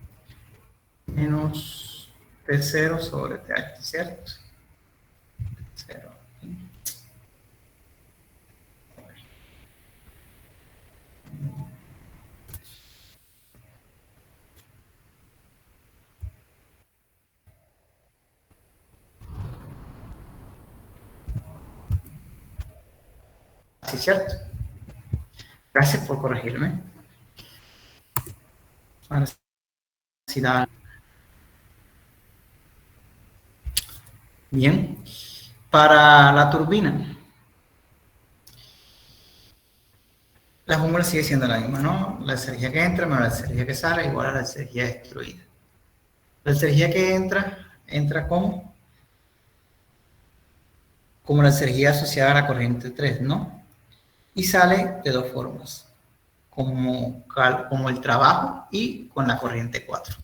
A: menos T0 sobre TH, ¿cierto? 0. Sí, ¿cierto? Gracias por corregirme. Ahora sí da. Bien. Para la turbina, la fórmula sigue siendo la misma, ¿no? La energía que entra menos la energía que sale igual a la energía destruida. La energía que entra como la energía asociada a la corriente 3, ¿no? Y sale de dos formas, como el trabajo y con la corriente 4.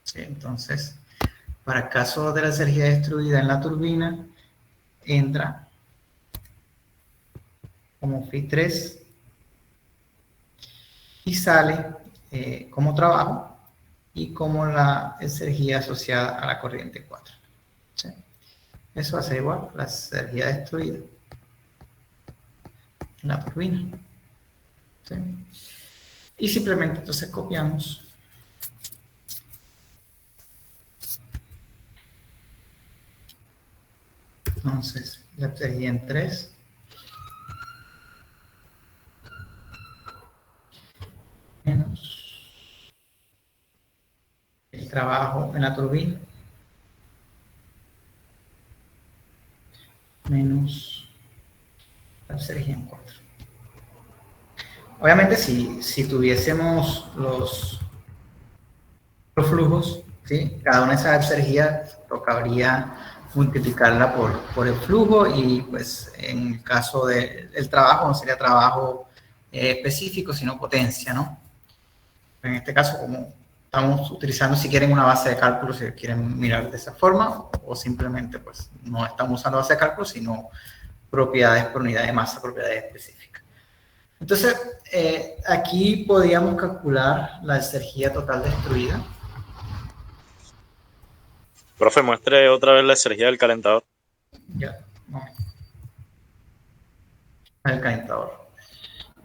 A: ¿Sí? Entonces, para el caso de la energía destruida en la turbina, entra como Phi3 y sale como trabajo y como la energía asociada a la corriente 4. ¿Sí? Eso va a ser igual a la energía destruida en la turbina. ¿Sí? Y simplemente entonces copiamos Entonces, la exergía en 3 menos el trabajo en la turbina menos la exergía en 4. Obviamente, si tuviésemos los flujos, ¿sí? Cada una de esas exergías tocaría multiplicarla por el flujo y pues en el caso del trabajo no sería trabajo específico, sino potencia, ¿no? En este caso, como estamos utilizando, si quieren, una base de cálculo, si quieren mirar de esa forma, o simplemente pues no estamos usando base de cálculo, sino propiedades por unidad de masa, propiedades específicas. Entonces, aquí podríamos calcular la exergía total destruida.
F: Profe, muestre otra vez la exergía del calentador.
A: Ya, un momento. El calentador.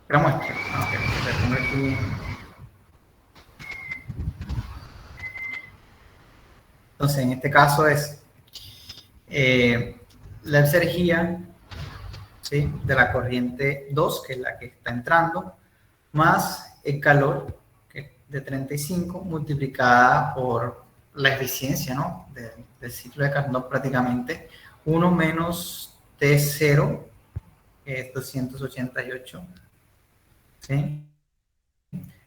A: La muestra. Ok, le pongo aquí. Entonces, en este caso es la exergía, ¿sí?, de la corriente 2, que es la que está entrando, más el calor, que es de 35, multiplicada por la eficiencia, ¿no?, del ciclo de Carnot, prácticamente 1 menos T0, que es 288, ¿sí?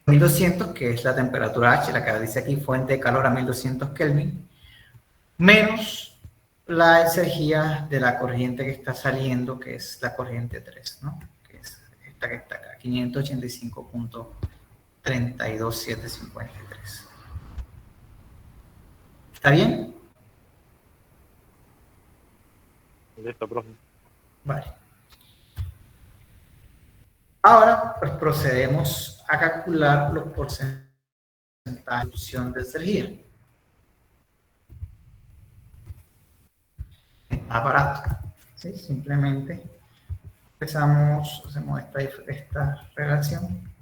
A: 1200, que es la temperatura H, la que dice aquí fuente de calor a 1200 Kelvin, menos la exergía de la corriente que está saliendo, que es la corriente 3, ¿no?, que es esta que está acá, 585.32753. ¿Está bien?
F: Listo, profe.
A: Vale. Ahora, pues procedemos a calcular los porcentajes de difusión de exergía. Aparato. ¿Sí? Simplemente hacemos esta relación.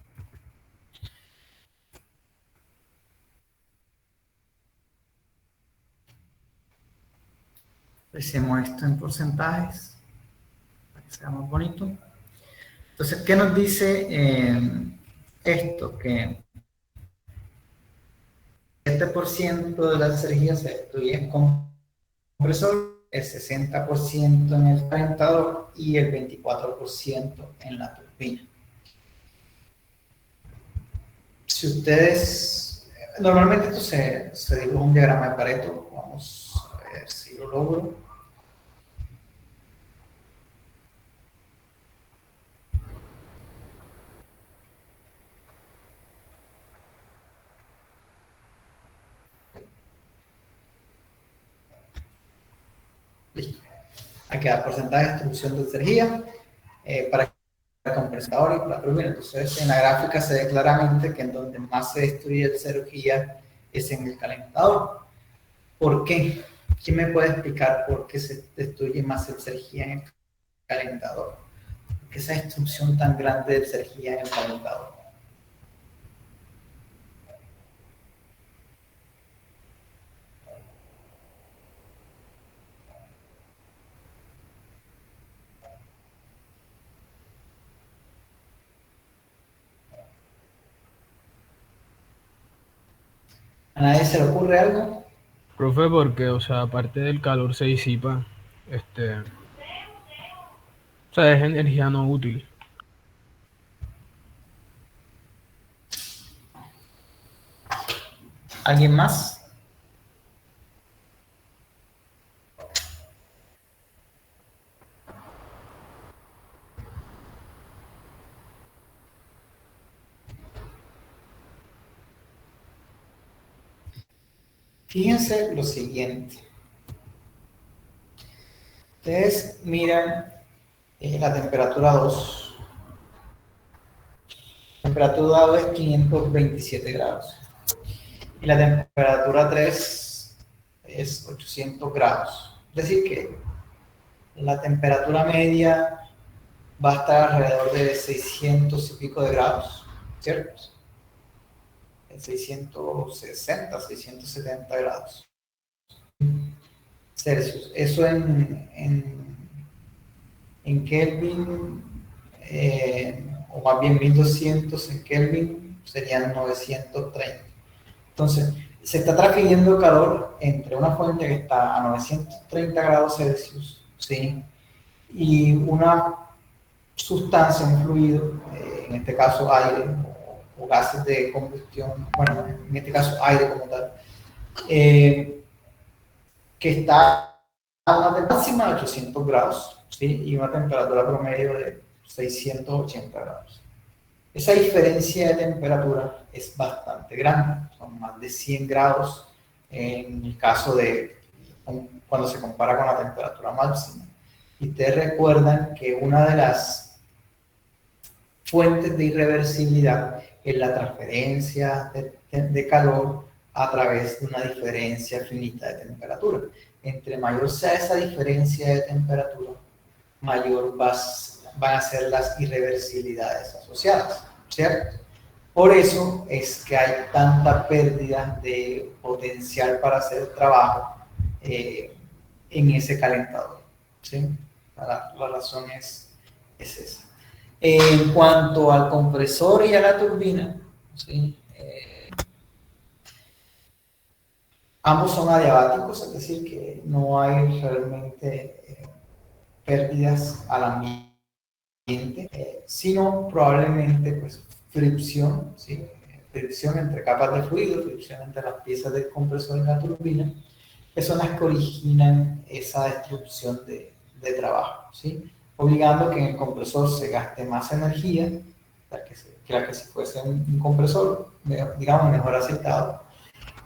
A: Hacemos esto en porcentajes para que sea más bonito. Entonces, ¿qué nos dice esto? Que 7% de la energía se destruye en compresor, el 60% en el calentador y el 24% en la turbina. Si ustedes, normalmente esto se dibuja un diagrama de Pareto, vamos a ver si lo logro. Listo. Aquí da porcentaje de distribución de energía para el compresor y para la turbina. Entonces, en la gráfica se ve claramente que en donde más se destruye energía es en el calentador. ¿Por qué? ¿Quién me puede explicar por qué se destruye más energía en el calentador? ¿Por qué esa destrucción tan grande de energía en el calentador? ¿A nadie se le ocurre algo?
D: Profe, porque, o sea, aparte del calor se disipa, o sea, es energía no útil.
A: ¿Alguien más? Fíjense lo siguiente. Ustedes miran la temperatura 2. La temperatura 2 es 527 grados. Y la temperatura 3 es 800 grados. Es decir, que la temperatura media va a estar alrededor de 600 y pico de grados, ¿cierto? 660, 670 grados Celsius. Eso en en Kelvin, o más bien 1200 en Kelvin, serían 930. Entonces, se está transfiriendo calor entre una fuente que está a 930 grados Celsius, ¿sí? Y una sustancia, un fluido, en este caso aire o gases de combustión, bueno, en este caso aire como tal, que está a una máxima de 800 grados, ¿sí? Y una temperatura promedio de 680 grados. Esa diferencia de temperatura es bastante grande, son más de 100 grados en el caso de cuando se compara con la temperatura máxima. Y ustedes recuerdan que una de las fuentes de irreversibilidad es la transferencia de calor a través de una diferencia finita de temperatura. Entre mayor sea esa diferencia de temperatura, mayor van a ser las irreversibilidades asociadas, ¿cierto? Por eso es que hay tanta pérdida de potencial para hacer trabajo en ese calentador, ¿sí? La razón es esa. En cuanto al compresor y a la turbina, ¿sí? Ambos son adiabáticos, es decir, que no hay realmente pérdidas al ambiente, sino probablemente pues, fricción, ¿sí? Fricción entre capas de fluido, fricción entre las piezas del compresor y la turbina, que son las que originan esa destrucción de trabajo, ¿sí? Obligando que en el compresor se gaste más energía que la que si fuese un compresor, digamos, mejor aceptado,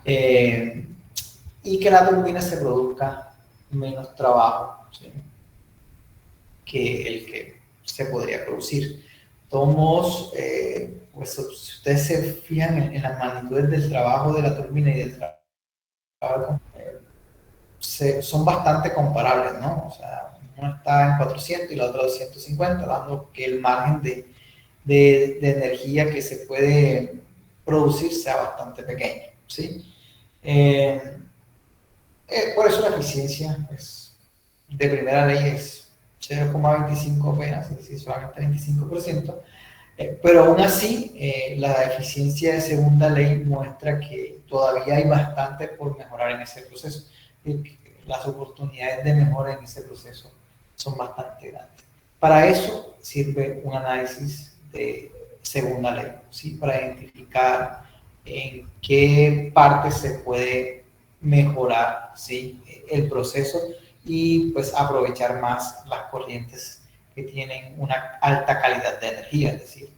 A: y que la turbina se produzca menos trabajo, ¿sí? Que el que se podría producir. Todos, pues si ustedes se fijan en las magnitudes del trabajo de la turbina y del trabajo, son bastante comparables, ¿no? O sea, uno está en 400 y la otra 250, dando que el margen de energía que se puede producir sea bastante pequeño, ¿sí? Por eso la eficiencia pues, de primera ley es 0,25 apenas, es decir, solamente 25%, pero aún así la eficiencia de segunda ley muestra que todavía hay bastante por mejorar en ese proceso. Las oportunidades de mejora en ese proceso son bastante grandes. Para eso sirve un análisis de segunda ley, ¿sí? Para identificar en qué parte se puede mejorar, ¿sí? El proceso y pues aprovechar más las corrientes que tienen una alta calidad de energía, es decir,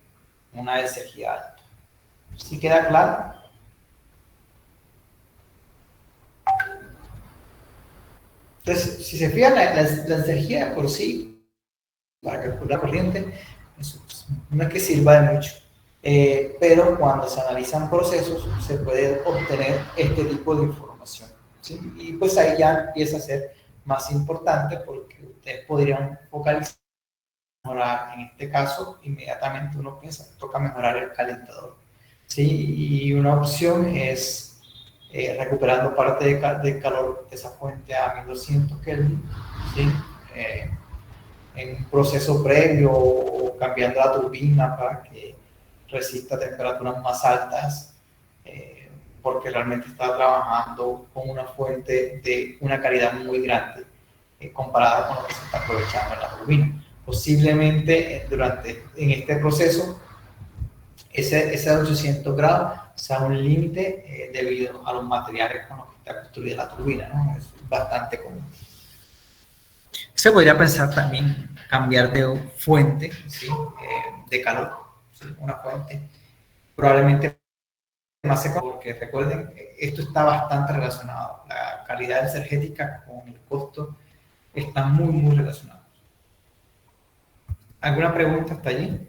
A: una energía alta. ¿Sí queda claro? Entonces, si se fijan, la energía por sí, para calcular la corriente, eso, pues, no es que sirva de mucho. Pero cuando se analizan procesos, se puede obtener este tipo de información, ¿sí? Y pues ahí ya empieza a ser más importante porque ustedes podrían focalizar, mejorar, en este caso, inmediatamente uno piensa, toca mejorar el calentador, ¿sí? Y una opción es recuperando parte de calor de esa fuente a 1200 Kelvin, ¿sí? En un proceso previo o cambiando la turbina para que resista temperaturas más altas, porque realmente está trabajando con una fuente de una calidad muy grande comparada con lo que se está aprovechando en la turbina. Posiblemente en este proceso ese 800 grados sea un límite debido a los materiales con los que está construida la turbina, ¿no? Es bastante común. Se podría pensar también cambiar de fuente, ¿sí? De calor, ¿sí? Una fuente probablemente más seca, porque recuerden, esto está bastante relacionado. La calidad energética con el costo están muy relacionados. ¿Alguna pregunta hasta allí?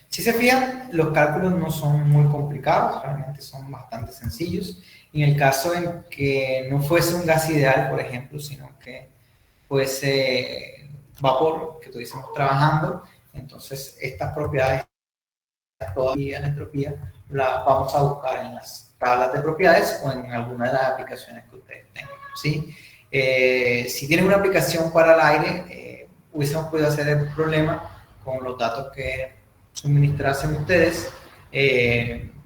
A: Si se fijan, los cálculos no son muy complicados, realmente son bastante sencillos. En el caso en que no fuese un gas ideal, por ejemplo, sino que fuese vapor que estuviésemos trabajando, entonces estas propiedades todavía la entropía las vamos a buscar en las tablas de propiedades o en alguna de las aplicaciones que ustedes tengan, ¿sí? Si tienen una aplicación para el aire, hubiésemos podido hacer el problema con los datos que suministrasen ustedes,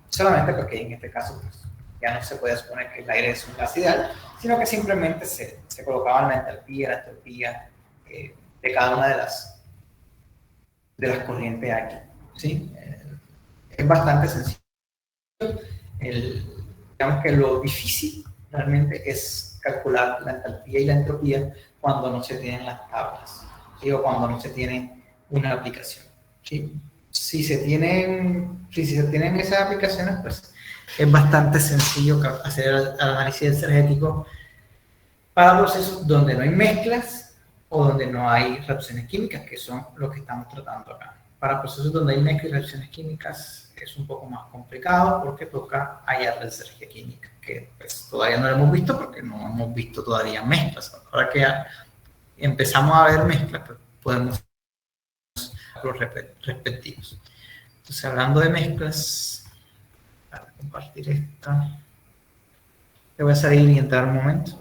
A: solamente porque en este caso pues, ya no se puede suponer que el aire es un gas ideal, sino que simplemente se colocaban la entropía de cada una de las corrientes aquí, ¿sí? Es bastante sencillo. Digamos que lo difícil realmente es calcular la entalpía y la entropía cuando no se tienen las tablas, ¿sí? O cuando no se tiene una aplicación, ¿sí? Si se tienen esas aplicaciones, pues es bastante sencillo hacer el análisis energético para procesos donde no hay mezclas o donde no hay reacciones químicas, que son lo que estamos tratando acá. Para procesos donde hay mezclas y reacciones químicas es un poco más complicado porque toca hallar la energía química, que pues todavía no lo hemos visto porque no hemos visto todavía mezclas. Ahora que empezamos a ver mezclas, pues podemos los respectivos. Entonces, hablando de mezclas, para compartir esta, le voy a salir y entrar un momento.